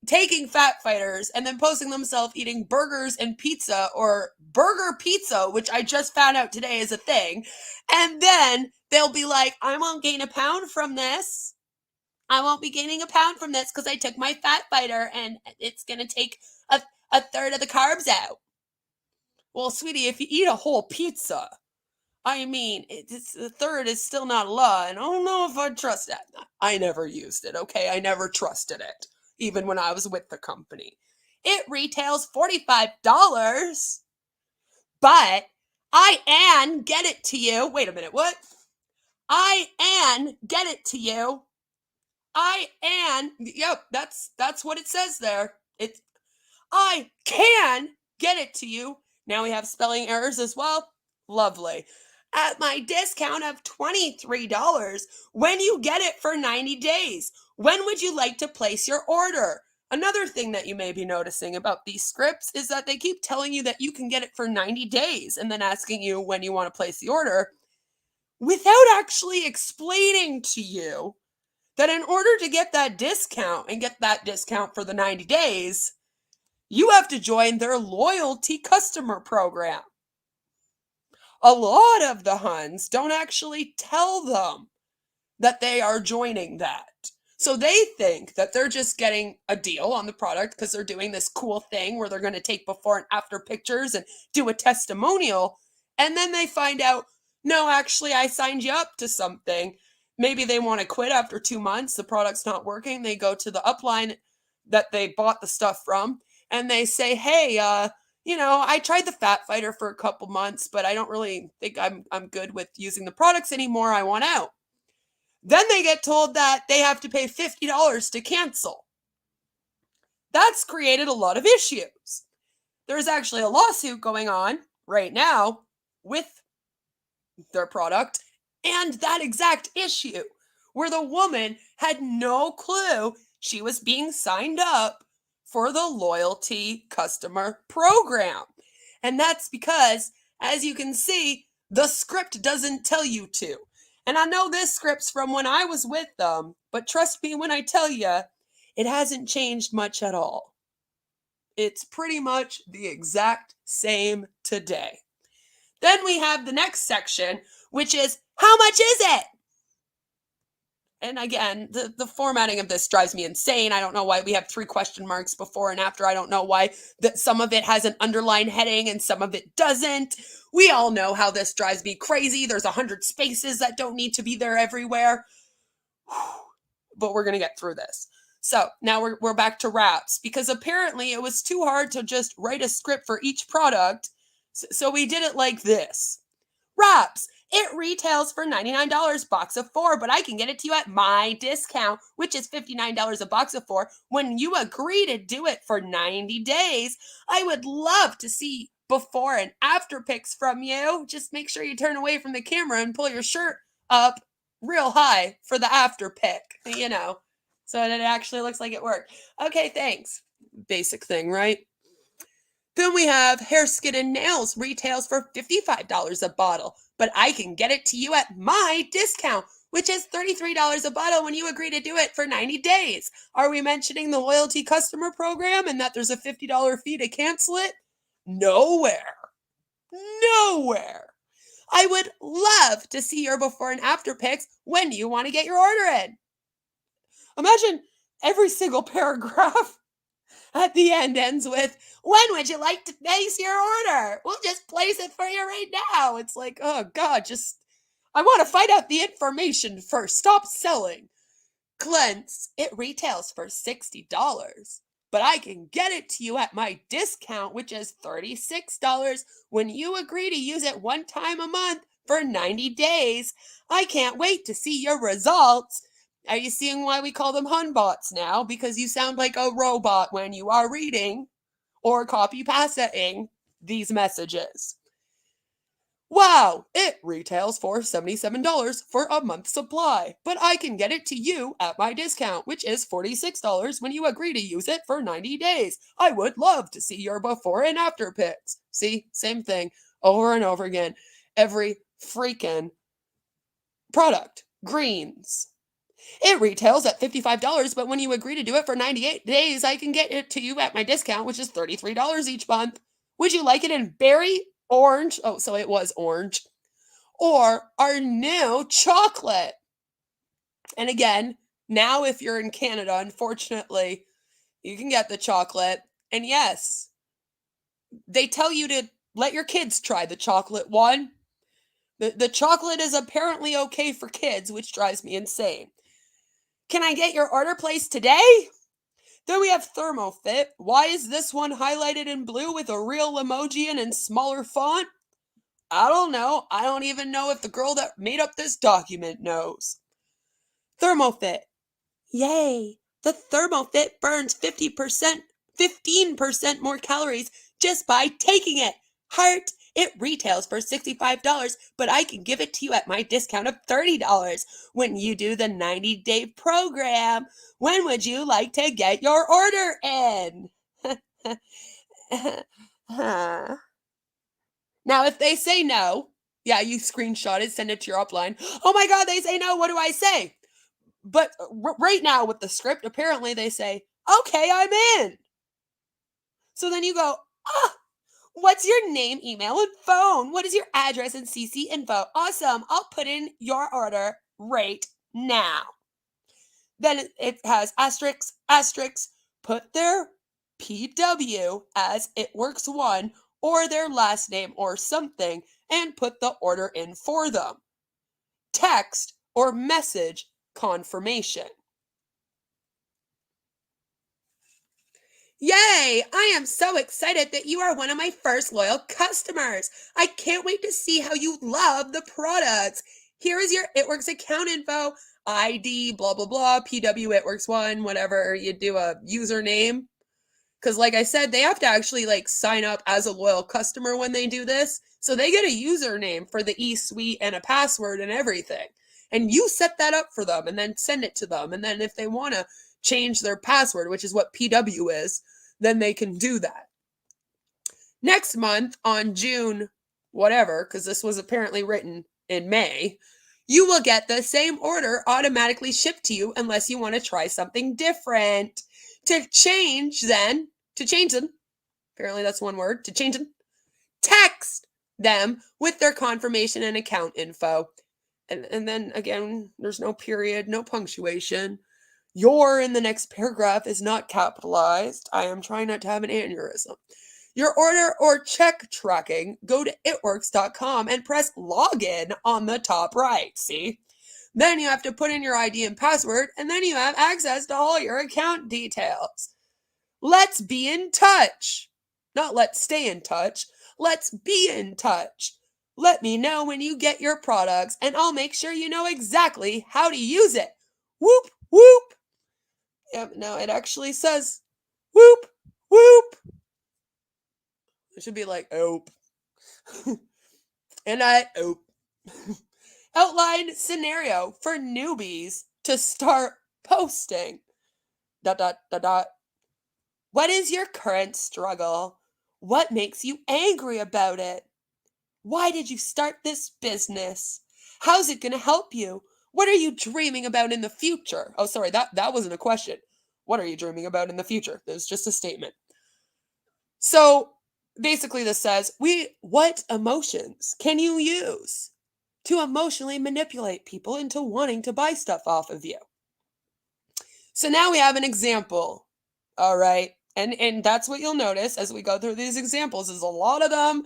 taking Fat Fighters and then posting themselves eating burgers and pizza, or burger pizza, which I just found out today is a thing. And then they'll be like, I won't gain a pound from this. I won't be gaining a pound from this because I took my Fat Fighter and it's going to take 1/3 of the carbs out. Well, sweetie, if you eat a whole pizza, I mean, it's 1/3 is still not a lot, and I don't know if I'd trust that. I never used it, okay? I never trusted it, even when I was with the company. It retails $45, but I get it to you. Wait a minute, what? Get it to you. Yep, that's what it says there. I can get it to you. Now we have spelling errors as well. Lovely. At my discount of $23 when you get it for 90 days. When would you like to place your order? Another thing that you may be noticing about these scripts is that they keep telling you that you can get it for 90 days and then asking you when you want to place the order without actually explaining to you that in order to get that discount and get that discount for the 90 days, you have to join their loyalty customer program. A lot of the Huns don't actually tell them that they are joining that. So they think that they're just getting a deal on the product because they're doing this cool thing where they're going to take before and after pictures and do a testimonial. And then they find out, no, actually, I signed you up to something. Maybe they want to quit after 2 months. The product's not working. They go to the upline that they bought the stuff from and they say, hey, I tried the Fat Fighter for a couple months, but I don't really think I'm good with using the products anymore. I want out. Then they get told that they have to pay $50 to cancel. That's created a lot of issues. There's actually a lawsuit going on right now with their product and that exact issue where the woman had no clue she was being signed up for the loyalty customer program. And that's because, as you can see, the script doesn't tell you to. And I know this script's from when I was with them, but trust me when I tell you, it hasn't changed much at all. It's pretty much the exact same today. Then we have the next section, which is, how much is it? And again, the formatting of this drives me insane. I don't know why we have 3 question marks before and after. I don't know why that some of it has an underline heading and some of it doesn't. We all know how this drives me crazy. There's 100 spaces that don't need to be there everywhere. But we're going to get through this. So now we're back to wraps because apparently it was too hard to just write a script for each product. So we did it like this. wraps. It retails for $99 box of 4, but I can get it to you at my discount, which is $59 a box of 4. When you agree to do it for 90 days, I would love to see before and after pics from you. Just make sure you turn away from the camera and pull your shirt up real high for the after pic, so that it actually looks like it worked. Okay, thanks. Basic thing, right? Then we have hair, skin, and nails retails for $55 a bottle, but I can get it to you at my discount, which is $33 a bottle when you agree to do it for 90 days. Are we mentioning the loyalty customer program and that there's a $50 fee to cancel it? Nowhere. Nowhere. I would love to see your before and after pics when you want to get your order in. Imagine every single paragraph at the end ends with, when would you like to place your order? We'll just place it for you right now. It's like, oh God, I want to find out the information first. Stop selling. Cleanse, it retails for $60, but I can get it to you at my discount, which is $36 when you agree to use it one time a month for 90 days. I can't wait to see your results. Are you seeing why we call them Hunbots now? Because you sound like a robot when you are reading or copy-pasting these messages. Wow, it retails for $77 for a month's supply, but I can get it to you at my discount, which is $46 when you agree to use it for 90 days. I would love to see your before and after pics. See, same thing over and over again. Every freaking product. Greens. It retails at $55, but when you agree to do it for 98 days, I can get it to you at my discount, which is $33 each month. Would you like it in berry, orange? Oh, so it was orange. Or our new chocolate. And again, now if you're in Canada, unfortunately, you can get the chocolate. And yes, they tell you to let your kids try the chocolate one. The chocolate is apparently okay for kids, which drives me insane. Can I get your order placed today? Then we have ThermoFit. Why is this one highlighted in blue with a real emoji and in smaller font? I don't know. I don't even know if the girl that made up this document knows. ThermoFit. Yay! The ThermoFit burns 15% more calories just by taking it. Heart. It retails for $65, but I can give it to you at my discount of $30 when you do the 90-day program. When would you like to get your order in? Now, if they say no, yeah, you screenshot it, send it to your upline. Oh my God, they say no. What do I say? But right now with the script, apparently they say, okay, I'm in. So then you go, what's your name, email, and phone? What is your address and CC info? Awesome. I'll put in your order right now. Then it has asterisks, put their PW as Itwork'S1 or their last name or something and put the order in for them. Text or message confirmation. Yay! I am so excited that you are one of my first loyal customers. I can't wait to see how you love the products. Here is your ItWorks account info, ID, blah, blah, blah, PW Itwork'S1, whatever. You do a username. Because like I said, they have to actually sign up as a loyal customer when they do this. So they get a username for the eSuite and a password and everything. And you set that up for them and then send it to them. And then if they want to change their password, which is what PW is, then they can do that. Next month on June, whatever, because this was apparently written in May, you will get the same order automatically shipped to you unless you want to try something different. To change them, apparently that's one word, to change them, text them with their confirmation and account info. And then again, there's no period, no punctuation. Your in the next paragraph is not capitalized. I am trying not to have an aneurysm. Your order or check tracking, go to itworks.com and press login on the top right. See? Then you have to put in your ID and password, and then you have access to all your account details. Let's be in touch. Not let's stay in touch. Let's be in touch. Let me know when you get your products and I'll make sure you know exactly how to use it. Whoop, whoop. Yep, no, it actually says whoop, whoop. It should be like oop. And I oop. Outline scenario for newbies to start posting. ... What is your current struggle? What makes you angry about it? Why did you start this business? How's it going to help you? What are you dreaming about in the future? Oh, sorry, that wasn't a question. What are you dreaming about in the future? It was just a statement. So basically this says, what emotions can you use to emotionally manipulate people into wanting to buy stuff off of you? So now we have an example. All right. And that's what you'll notice as we go through these examples is a lot of them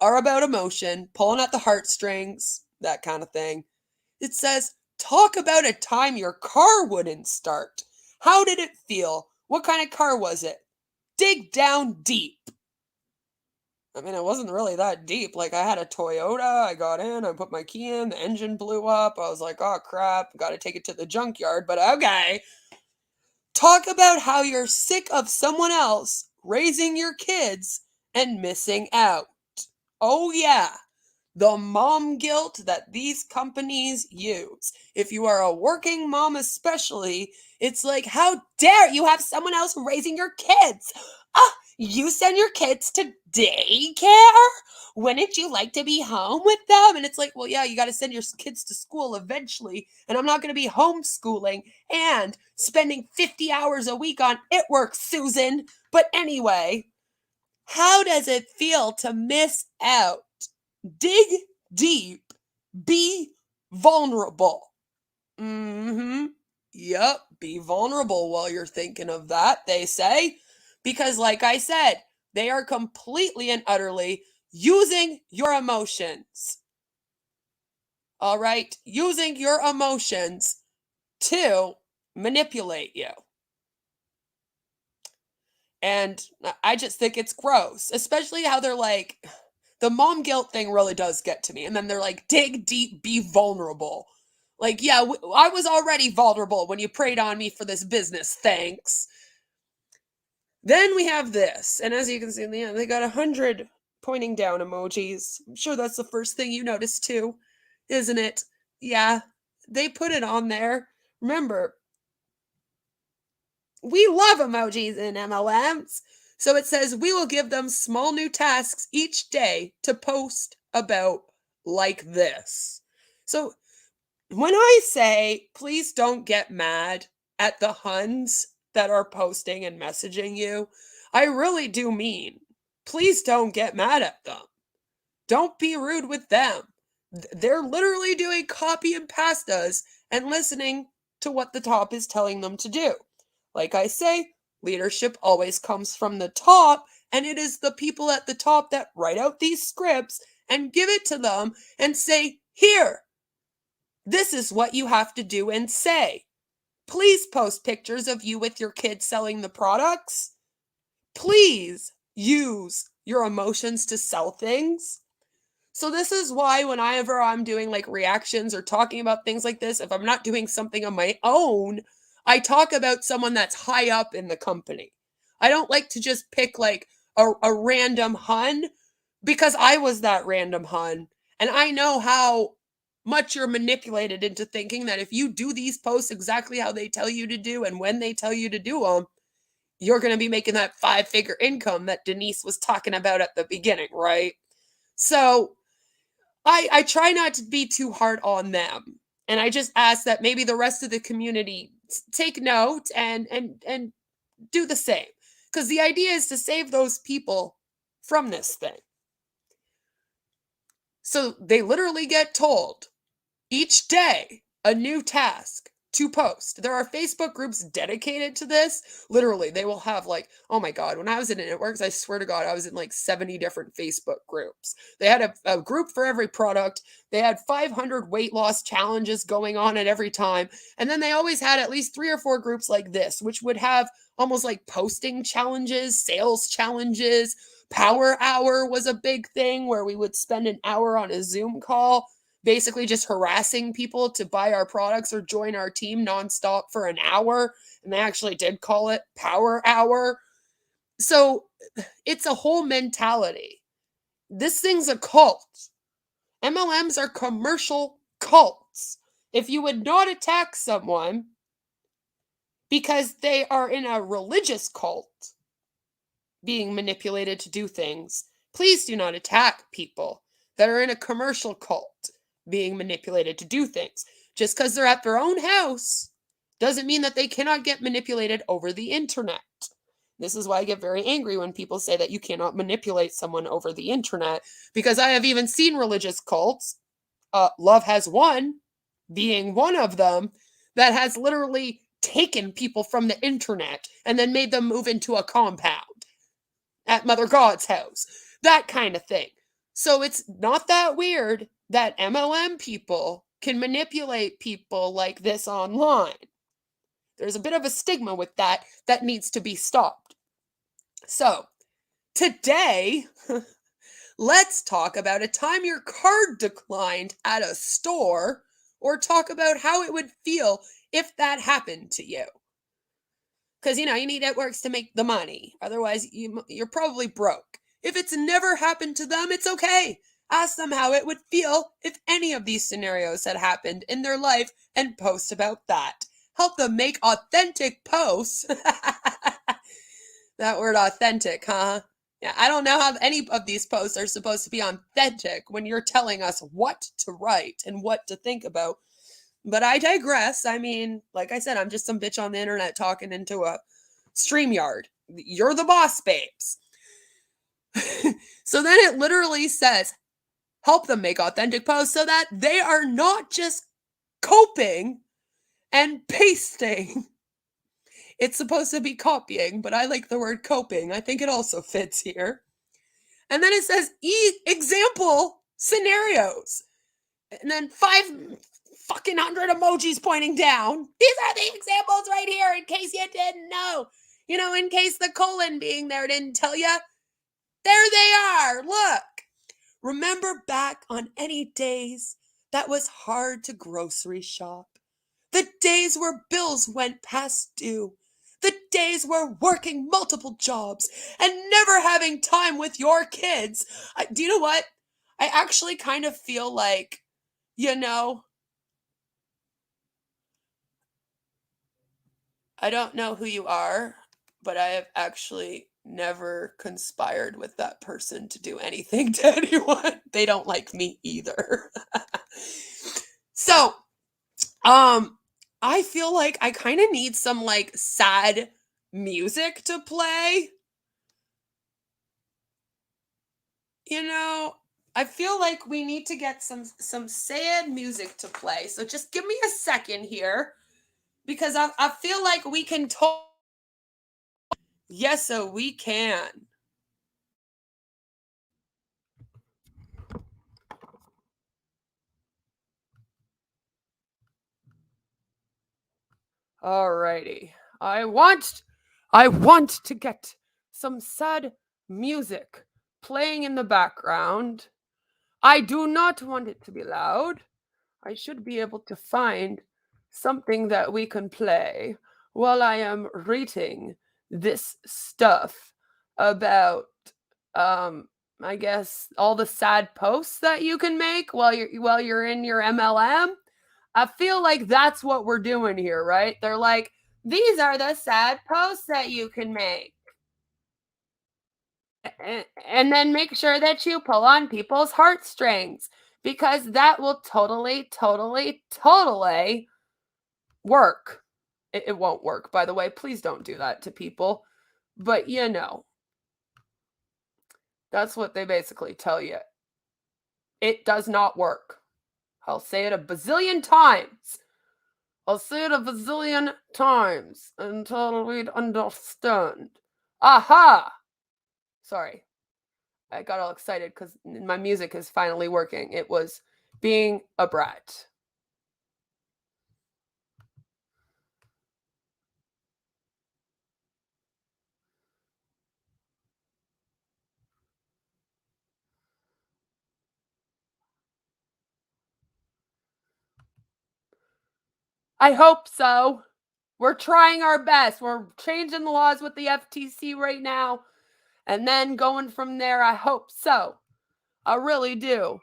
are about emotion, pulling at the heartstrings, that kind of thing. It says, talk about a time your car wouldn't start. How did it feel? What kind of car was it? Dig down deep. I mean, it wasn't really that deep. Like, I had a Toyota, I got in, I put my key in, the engine blew up. I was like, oh crap, got to take it to the junkyard, but okay. Talk about how you're sick of someone else raising your kids and missing out. Oh, yeah. The mom guilt that these companies use. If you are a working mom, especially, it's like, how dare you have someone else raising your kids? You send your kids to daycare? Wouldn't you like to be home with them? And it's like, well, yeah, you got to send your kids to school eventually. And I'm not going to be homeschooling and spending 50 hours a week on ItWork'S, Susan. But anyway, how does it feel to miss out? Dig deep. Be vulnerable. Yep, be vulnerable while you're thinking of that, they say. Because like I said, they are completely and utterly using your emotions. All right? Using your emotions to manipulate you. And I just think it's gross, especially how they're like, the mom guilt thing really does get to me. And then they're like, dig deep, be vulnerable. Like, yeah, I was already vulnerable when you preyed on me for this business. Thanks. Then we have this. And as you can see in the end, they got 100 pointing down emojis. I'm sure that's the first thing you noticed too, isn't it? Yeah, they put it on there. Remember, we love emojis in MLMs. So it says we will give them small new tasks each day to post about like this. So when I say, please don't get mad at the Huns that are posting and messaging you, I really do mean, please don't get mad at them. Don't be rude with them. They're literally doing copy and pastas and listening to what the top is telling them to do. Like I say, leadership always comes from the top, and it is the people at the top that write out these scripts and give it to them and say, here, this is what you have to do and say. Please post pictures of you with your kids selling the products. Please use your emotions to sell things. So this is why whenever I'm doing like reactions or talking about things like this, if I'm not doing something on my own, I talk about someone that's high up in the company. I don't like to just pick like a random Hun, because I was that random Hun. And I know how much you're manipulated into thinking that if you do these posts exactly how they tell you to do and when they tell you to do them, you're going to be making that 5-figure income that Denise was talking about at the beginning, right? So I try not to be too hard on them. And I just ask that maybe the rest of the community take note and do the same. Because the idea is to save those people from this thing. So they literally get told each day a new task to post. There are Facebook groups dedicated to this. Literally, they will have like, oh my God, when I was in ItWork'S, I swear to God, I was in like 70 different Facebook groups. They had a group for every product. They had 500 weight loss challenges going on at every time. And then they always had at least 3 or 4 groups like this, which would have almost like posting challenges, sales challenges, Power Hour was a big thing where we would spend an hour on a Zoom call, basically just harassing people to buy our products or join our team nonstop for an hour. And they actually did call it Power Hour. So it's a whole mentality. This thing's a cult. MLMs are commercial cults. If you would not attack someone because they are in a religious cult being manipulated to do things, please do not attack people that are in a commercial cult being manipulated to do things. Just because they're at their own house doesn't mean that they cannot get manipulated over the internet. This is why I get very angry when people say that you cannot manipulate someone over the internet, because I have even seen religious cults, Love Has Won being one of them, that has literally taken people from the internet and then made them move into a compound at Mother God's house. That kind of thing. So it's not that weird that MLM people can manipulate people like this online. There's a bit of a stigma with that needs to be stopped. So, today, let's talk about a time your card declined at a store, or talk about how it would feel if that happened to you. Because, you need Itwork'S to make the money. Otherwise, you're probably broke. If it's never happened to them, it's okay. Ask them how it would feel if any of these scenarios had happened in their life and post about that. Help them make authentic posts. That word authentic, huh? Yeah, I don't know how any of these posts are supposed to be authentic when you're telling us what to write and what to think about. But I digress. I mean, like I said, I'm just some bitch on the internet talking into a StreamYard. You're the boss, babes. So then it literally says, help them make authentic posts so that they are not just coping and pasting. It's supposed to be copying, but I like the word coping. I think it also fits here. And then it says example scenarios. And then 5 fucking 100 emojis pointing down. These are the examples right here in case you didn't know. In case the colon being there didn't tell you. There they are. Look. Remember back on any days that was hard to grocery shop. The days where bills went past due. The days where working multiple jobs and never having time with your kids. Do you know what? I actually kind of feel like, I don't know who you are, but I have actually never conspired with that person to do anything to anyone. They don't like me either. So, I feel like I kind of need some sad music to play. I feel like we need to get some sad music to play. So just give me a second here, because I feel like we can talk. Yes, so we can. Alrighty. I want to get some sad music playing in the background. I do not want it to be loud. I should be able to find something that we can play while I am reading this stuff about I guess all the sad posts that you can make while you're in your MLM. I feel like that's what we're doing here, right? They're like, these are the sad posts that you can make. And then make sure that you pull on people's heartstrings, because that will totally, totally, totally work. It won't work, by the way. Please don't do that to people. But that's what they basically tell you. It does not work. I'll say it a bazillion times. I'll say it a bazillion times until we'd understand. Aha! Sorry. I got all excited because my music is finally working. It was being a brat. I hope so. We're trying our best. We're changing the laws with the FTC right now. And then going from there, I hope so. I really do.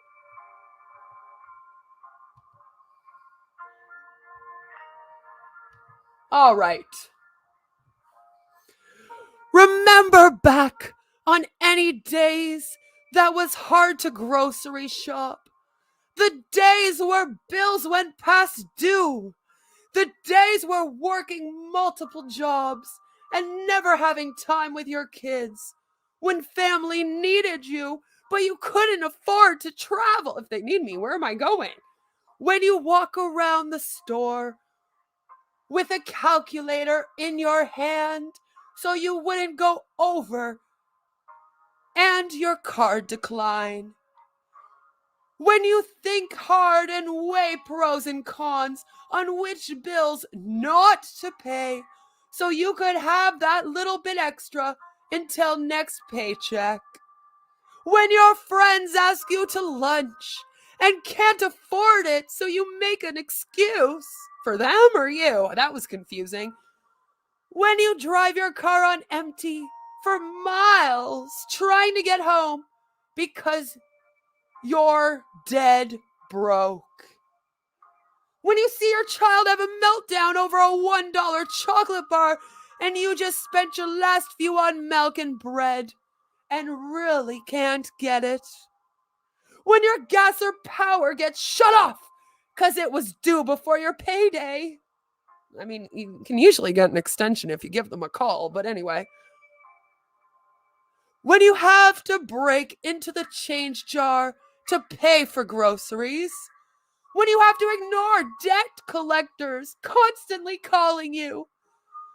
All right. Remember back on any days that was hard to grocery shop. The days where bills went past due. The days where working multiple jobs and never having time with your kids. When family needed you, but you couldn't afford to travel. If they need me, where am I going? When you walk around the store with a calculator in your hand so you wouldn't go over and your card decline. When you think hard and weigh pros and cons on which bills not to pay so you could have that little bit extra until next paycheck. When your friends ask you to lunch and can't afford it so you make an excuse for them or you. That was confusing. When you drive your car on empty for miles trying to get home because you're dead broke. When you see your child have a meltdown over a $1 chocolate bar and you just spent your last few on milk and bread and really can't get it. When your gas or power gets shut off because it was due before your payday. I mean, you can usually get an extension if you give them a call, but anyway. When you have to break into the change jar to pay for groceries. When you have to ignore debt collectors constantly calling you.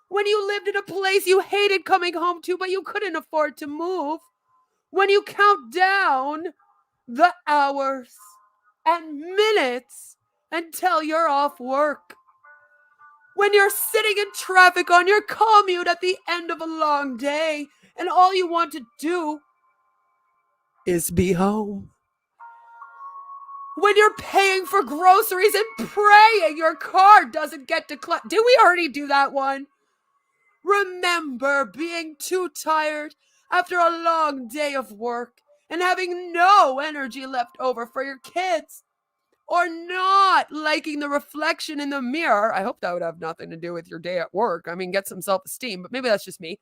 When you lived in a place you hated coming home to, but you couldn't afford to move. When you count down the hours and minutes until you're off work. When you're sitting in traffic on your commute at the end of a long day and all you want to do is be home. When you're paying for groceries and praying your card doesn't get declined. Did we already do that one? Remember being too tired after a long day of work and having no energy left over for your kids. Or not liking the reflection in the mirror. I hope that would have nothing to do with your day at work. I mean, get some self-esteem, but maybe that's just me.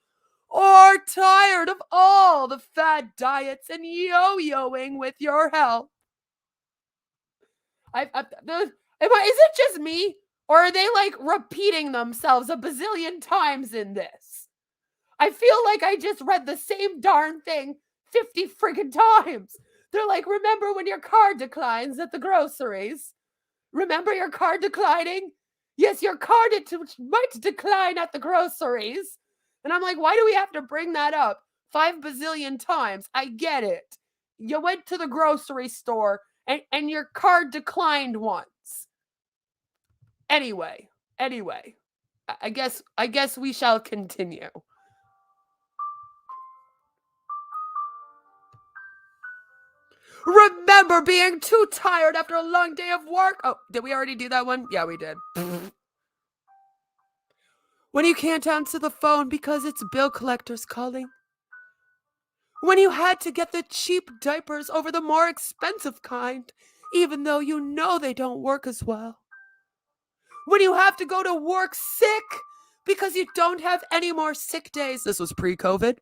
Or tired of all the fad diets and yo-yoing with your health. Is it just me? Or are they like repeating themselves a bazillion times in this? I feel like I just read the same darn thing 50 friggin' times. They're like, remember when your card declines at the groceries? Remember your card declining? Yes, your card might decline at the groceries. And I'm like, why do we have to bring that up 5 bazillion times? I get it. You went to the grocery store and your card declined once. Anyway, I guess we shall continue. Remember being too tired after a long day of work? Oh, did we already do that one? Yeah, we did. When you can't answer the phone because it's bill collectors calling. When you had to get the cheap diapers over the more expensive kind, even though you know they don't work as well. When you have to go to work sick because you don't have any more sick days. This was pre-COVID.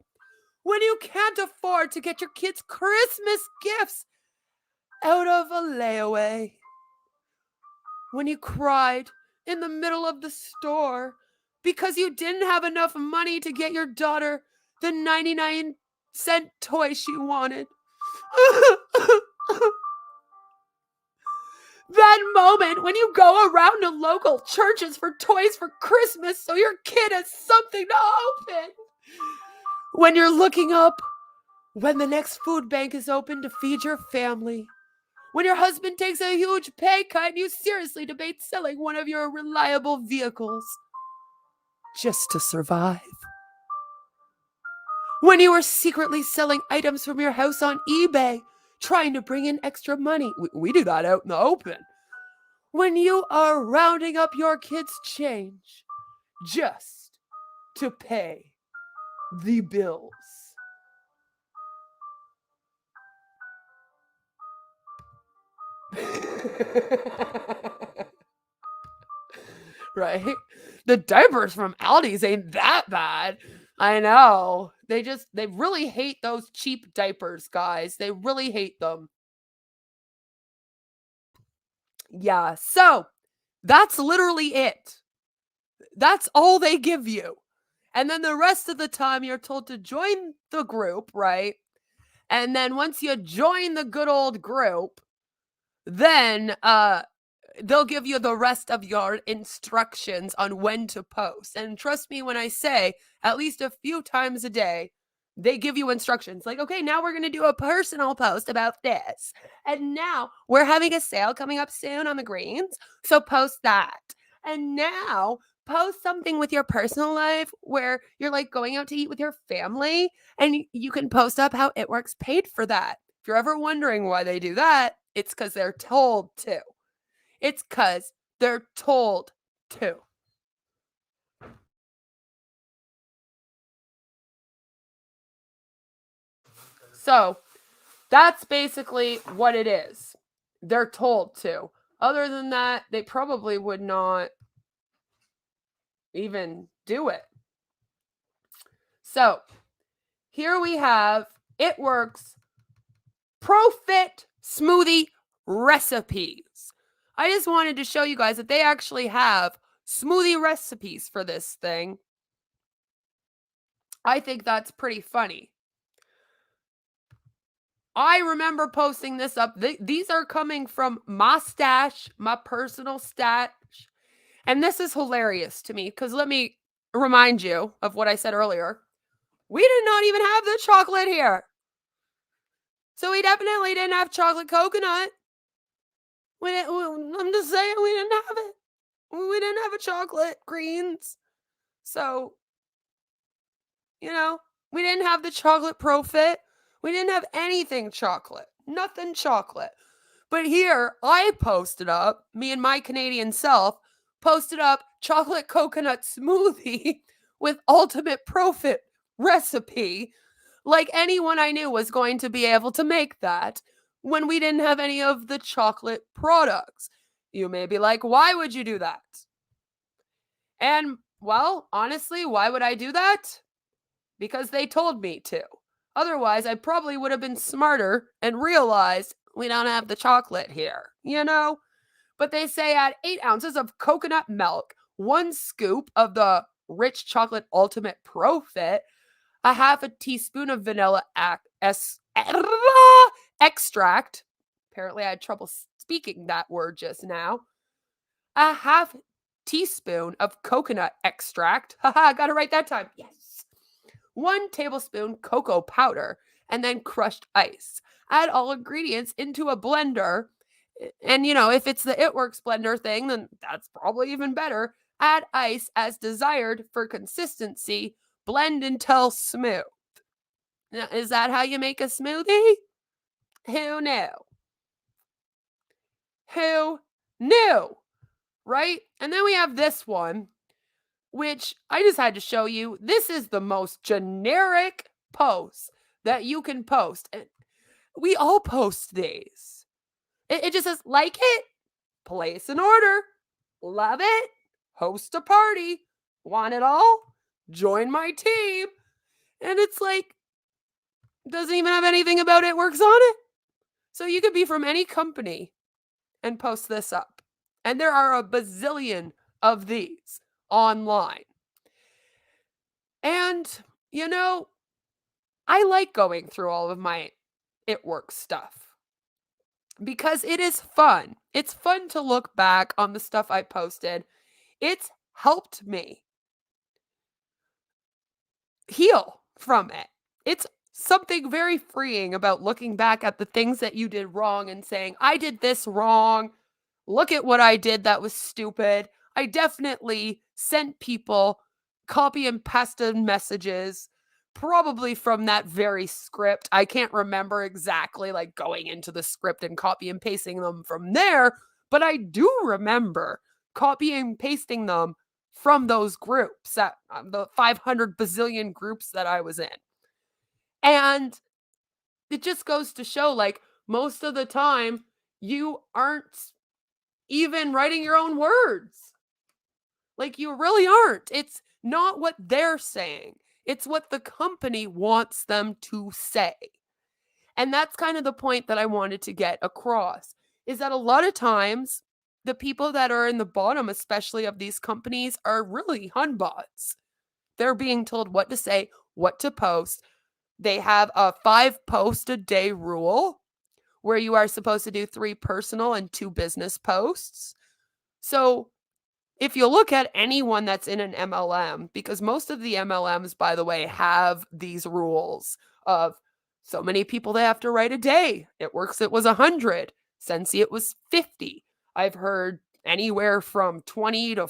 When you can't afford to get your kids Christmas gifts out of a layaway. When you cried in the middle of the store because you didn't have enough money to get your daughter the 99-cent toy she wanted. That moment when you go around to local churches for toys for Christmas so your kid has something to open. When you're looking up when the next food bank is open to feed your family. When your husband takes a huge pay cut and you seriously debate selling one of your reliable vehicles just to survive. When you were secretly selling items from your house on eBay, trying to bring in extra money. We do that out in the open. when you are rounding up your kids' change just to pay the bills. Right? The diapers from Aldi's ain't that bad. I know. They really hate those cheap diapers, guys. They really hate them. Yeah, so that's literally it. That's all they give you. And then the rest of the time you're told to join the group, right? And then once you join the good old group, then they'll give you the rest of your instructions on when to post. And trust me when I say at least a few times a day, they give you instructions like, okay, now we're going to do a personal post about this. And now we're having a sale coming up soon on the greens. So post that. And now post something with your personal life where you're like going out to eat with your family and you can post up how Itwork'S paid for that. If you're ever wondering why they do that, it's because they're told to. It's because they're told to. So that's basically what it is. They're told to. Other than that, they probably would not even do it. So here we have Itwork'S Profit Smoothie Recipes. I just wanted to show you guys that they actually have smoothie recipes for this thing. I think that's pretty funny. I remember posting this up. These are coming from my stash, my personal stash. And this is hilarious to me because let me remind you of what I said earlier. We did not even have the chocolate here. So we definitely didn't have chocolate coconut. I'm just saying we didn't have it. We didn't have a chocolate greens. So, we didn't have the chocolate profit. We didn't have anything chocolate. Nothing chocolate. But here, I posted up, me and my Canadian self, posted up chocolate coconut smoothie with ultimate profit recipe. Like anyone I knew was going to be able to make that when we didn't have any of the chocolate products. You may be like, why would you do that? And, well, honestly, why would I do that? Because they told me to. Otherwise, I probably would have been smarter and realized we don't have the chocolate here, But they say add 8 ounces of coconut milk, 1 scoop of the rich chocolate ultimate profit, a half a teaspoon of vanilla extract. Apparently, I had trouble speaking that word just now. A half teaspoon of coconut extract. Haha, got it right that time. Yes. 1 tablespoon cocoa powder, and then crushed ice. Add all ingredients into a blender. And, if it's the Itwork'S blender thing, then that's probably even better. Add ice as desired for consistency. Blend until smooth. Now, is that how you make a smoothie? Who knew? Who knew? Right? And then we have this one, which I just had to show you. This is the most generic post that you can post. We all post these. It just says, like it, place an order, love it, host a party, want it all, join my team. And it's like, doesn't even have anything about Itwork'S on it. So you could be from any company and post this up. And there are a bazillion of these online. And, I like going through all of my Itwork'S stuff because it is fun. It's fun to look back on the stuff I posted. It's helped me heal from it. It's something very freeing about looking back at the things that you did wrong and saying, I did this wrong. Look at what I did that was stupid. I definitely sent people copy and pasted messages, probably from that very script. I can't remember exactly like going into the script and copy and pasting them from there, but I do remember copying and pasting them from those groups, that the 500 bazillion groups that I was in. And it just goes to show, like, most of the time, you aren't even writing your own words. Like, you really aren't. It's not what they're saying. It's what the company wants them to say. And that's kind of the point that I wanted to get across, is that a lot of times the people that are in the bottom, especially of these companies, are really hunbots. They're being told what to say, what to post. They have a 5 post a day rule where you are supposed to do 3 personal and 2 business posts. So if you look at anyone that's in an MLM, because most of the MLMs, by the way, have these rules of so many people they have to write a day. Itwork'S, it was 100. Sensi, it was 50. I've heard anywhere from 20 to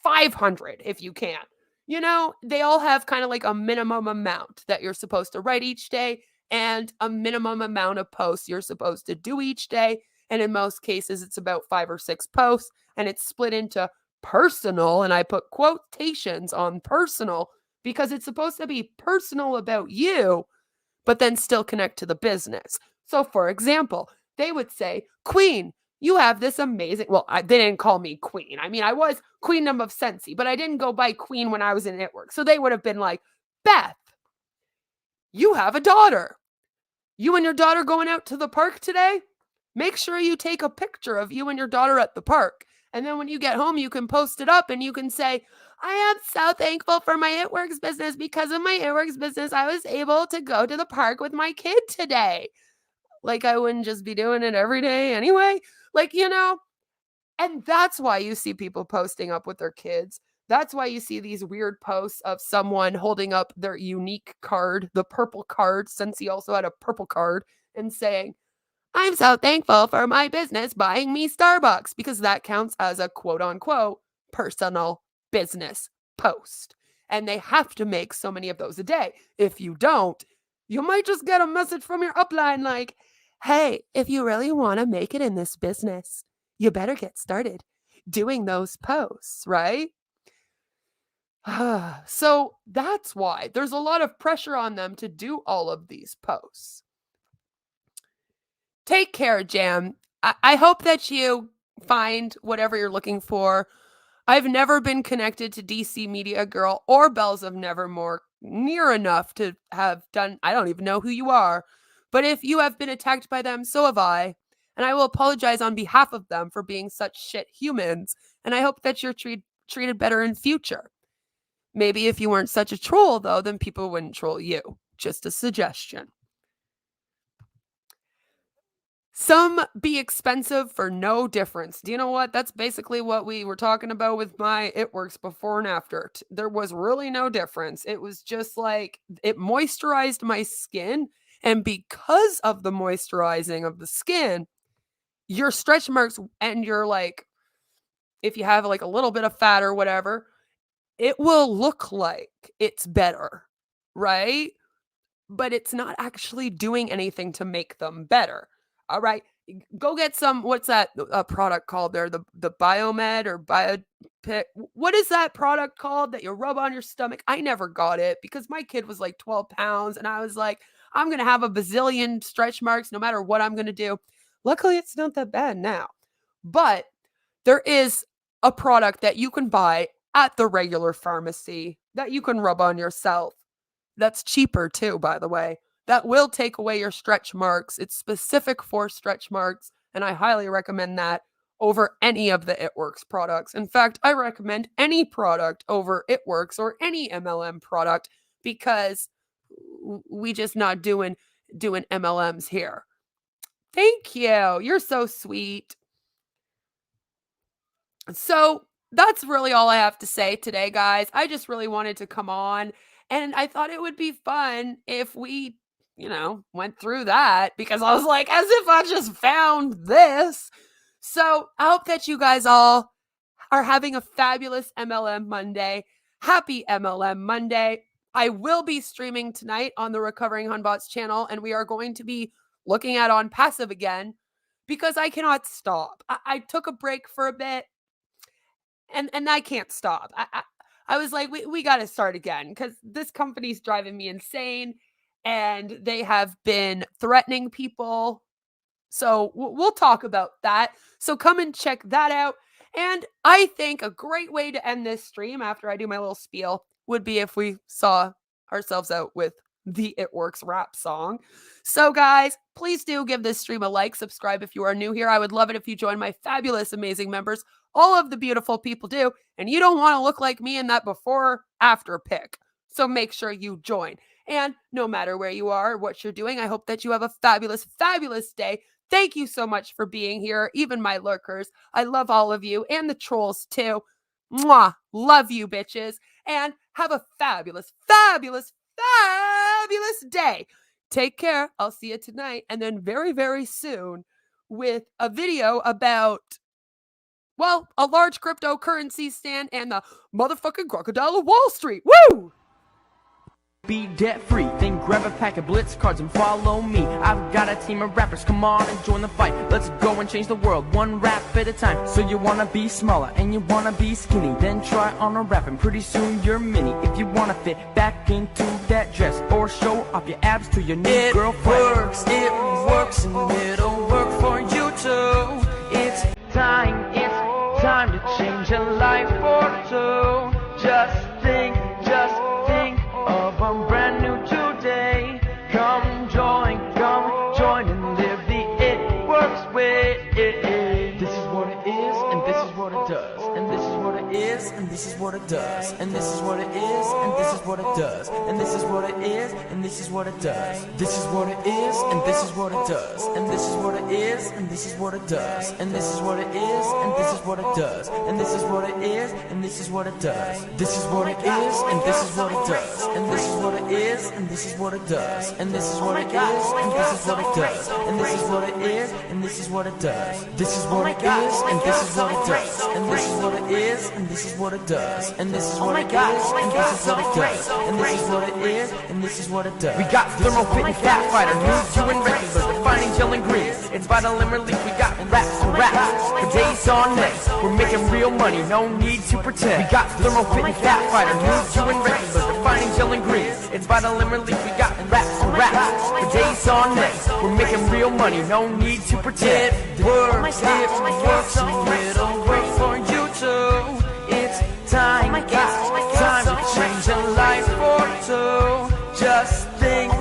500 if you can. You know, they all have kind of like a minimum amount that you're supposed to write each day and a minimum amount of posts you're supposed to do each day. And in most cases, it's about 5 or 6 posts, and it's split into personal, and I put quotations on personal because it's supposed to be personal about you, but then still connect to the business. So for example, they would say, Queen, you have this amazing, well, they didn't call me Queen. I mean, I was Queendom of Sensi, but I didn't go by Queen when I was in Itworks. So they would have been like, Beth, you have a daughter. You and your daughter going out to the park today? Make sure you take a picture of you and your daughter at the park. And then when you get home, you can post it up and you can say, I am so thankful for my Itwork'S business. Because of my Itwork'S business, I was able to go to the park with my kid today. Like, I wouldn't just be doing it every day anyway. Like, you know, and that's why you see people posting up with their kids. That's why you see these weird posts of someone holding up their unique card, the purple card, since he also had a purple card, and saying, I'm so thankful for my business buying me Starbucks, because that counts as a quote unquote personal business post. And they have to make so many of those a day. If you don't, you might just get a message from your upline like, hey, if you really want to make it in this business, you better get started doing those posts, right? So that's why there's a lot of pressure on them to do all of these posts. Take care, Jam. I hope that you find whatever you're looking for. I've never been connected to DC Media Girl or Bells of Nevermore near enough to have done, I don't even know who you are. But if you have been attacked by them, so have I. And I will apologize on behalf of them for being such shit humans. And I hope that you're treated better in future. Maybe if you weren't such a troll, though, then people wouldn't troll you. Just a suggestion. Some be expensive for no difference. Do you know what? That's basically what we were talking about with my Itwork'S before and after. There was really no difference. It was just like it moisturized my skin. And because of the moisturizing of the skin, your stretch marks and your, like, if you have like a little bit of fat or whatever, it will look like it's better, right? But it's not actually doing anything to make them better. All right, go get some, what's that product called there? The Biomed or Biopic? What is that product called that you rub on your stomach? I never got it because my kid was like 12 pounds and I was like, I'm going to have a bazillion stretch marks no matter what I'm going to do. Luckily, it's not that bad now. But there is a product that you can buy at the regular pharmacy that you can rub on yourself. That's cheaper too, by the way. That will take away your stretch marks. It's specific for stretch marks, and I highly recommend that over any of the Itwork'S products. In fact, I recommend any product over Itwork'S or any MLM product because we just not doing MLMs here. Thank you. You're so sweet. So that's really all I have to say today, guys. I just really wanted to come on, and I thought it would be fun if we, went through that, because I was like, as if I just found this. So I hope that you guys all are having a fabulous MLM Monday. Happy MLM Monday. I will be streaming tonight on the Recovering Hunbots channel, and we are going to be looking at On Passive again, because I cannot stop. I took a break for a bit, and I can't stop. I was like, we got to start again because this company's driving me insane, and they have been threatening people. So we'll talk about that. So come and check that out. And I think a great way to end this stream after I do my little spiel would be if we saw ourselves out with the Itwork'S rap song. So guys, please do give this stream a like, subscribe if you are new here. I would love it if you join my fabulous, amazing members. All of the beautiful people do. And you don't want to look like me in that before after pic. So make sure you join. And no matter where you are or what you're doing, I hope that you have a fabulous, fabulous day. Thank you so much for being here, even my lurkers. I love all of you and the trolls too. Mwah! Love you, bitches. And have a fabulous, fabulous, fabulous day. Take care. I'll see you tonight. And then very, very soon with a video about, well, a large cryptocurrency stand and the motherfucking crocodile of Wall Street. Woo! Be debt free, then grab a pack of blitz cards and follow me. I've got a team of rappers, come on and join the fight. Let's go and change the world, one rap at a time. So you wanna be smaller and you wanna be skinny, then try on a rap and pretty soon you're mini. If you wanna fit back into that dress or show off your abs to your new girlfriend. It works and it'll work for you too. It's time to change your life or two. Just think of a brand new today. Come join and live the Itwork'S way. This is what it is, and this is what it does. And this is what it is, and this is what it does. And this is what it is, and this is what it does. And this is what it is, and this is what it does. This is what it is, and this is what it does. And this is what it is, and this is what it does. And this is what it is, and this is what it does. And this is what it is, and this is what it does. This is what it is, and this is what it does. And this is what it is, and this is what it does. And this is what it is, and this is what it does. And this is what it is, and this is what it does. This is what it is, and this is what it does. And this is what it is, and this is what it does. And this is what it is, and this is what it does. And this is what it is, and this is what it does. We got thermal fit and fat fighter, news, you and regular, defining gel and green. It's vital and relief. We got raps and raps for days on end. We're making real money, no need to pretend. We got thermal fit and fat fighter, news, you and regular, defining gel and green. It's vital and relief. We got raps and raps for days on end. We're making real money, no need to pretend. It works, and it'll work for you too. It's time to change your life or two. Just think of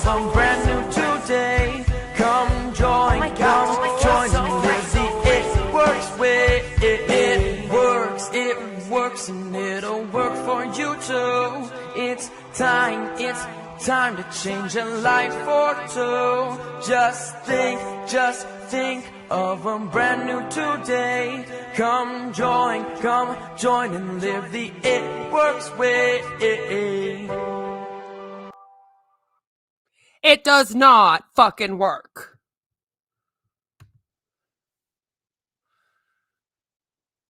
a brand new today. Come join and live the Itwork'S way. It works, and it'll work for you too. It's time to change your life or two. Just think of a brand new today. Come join and live the Itwork'S way. It does not fucking work.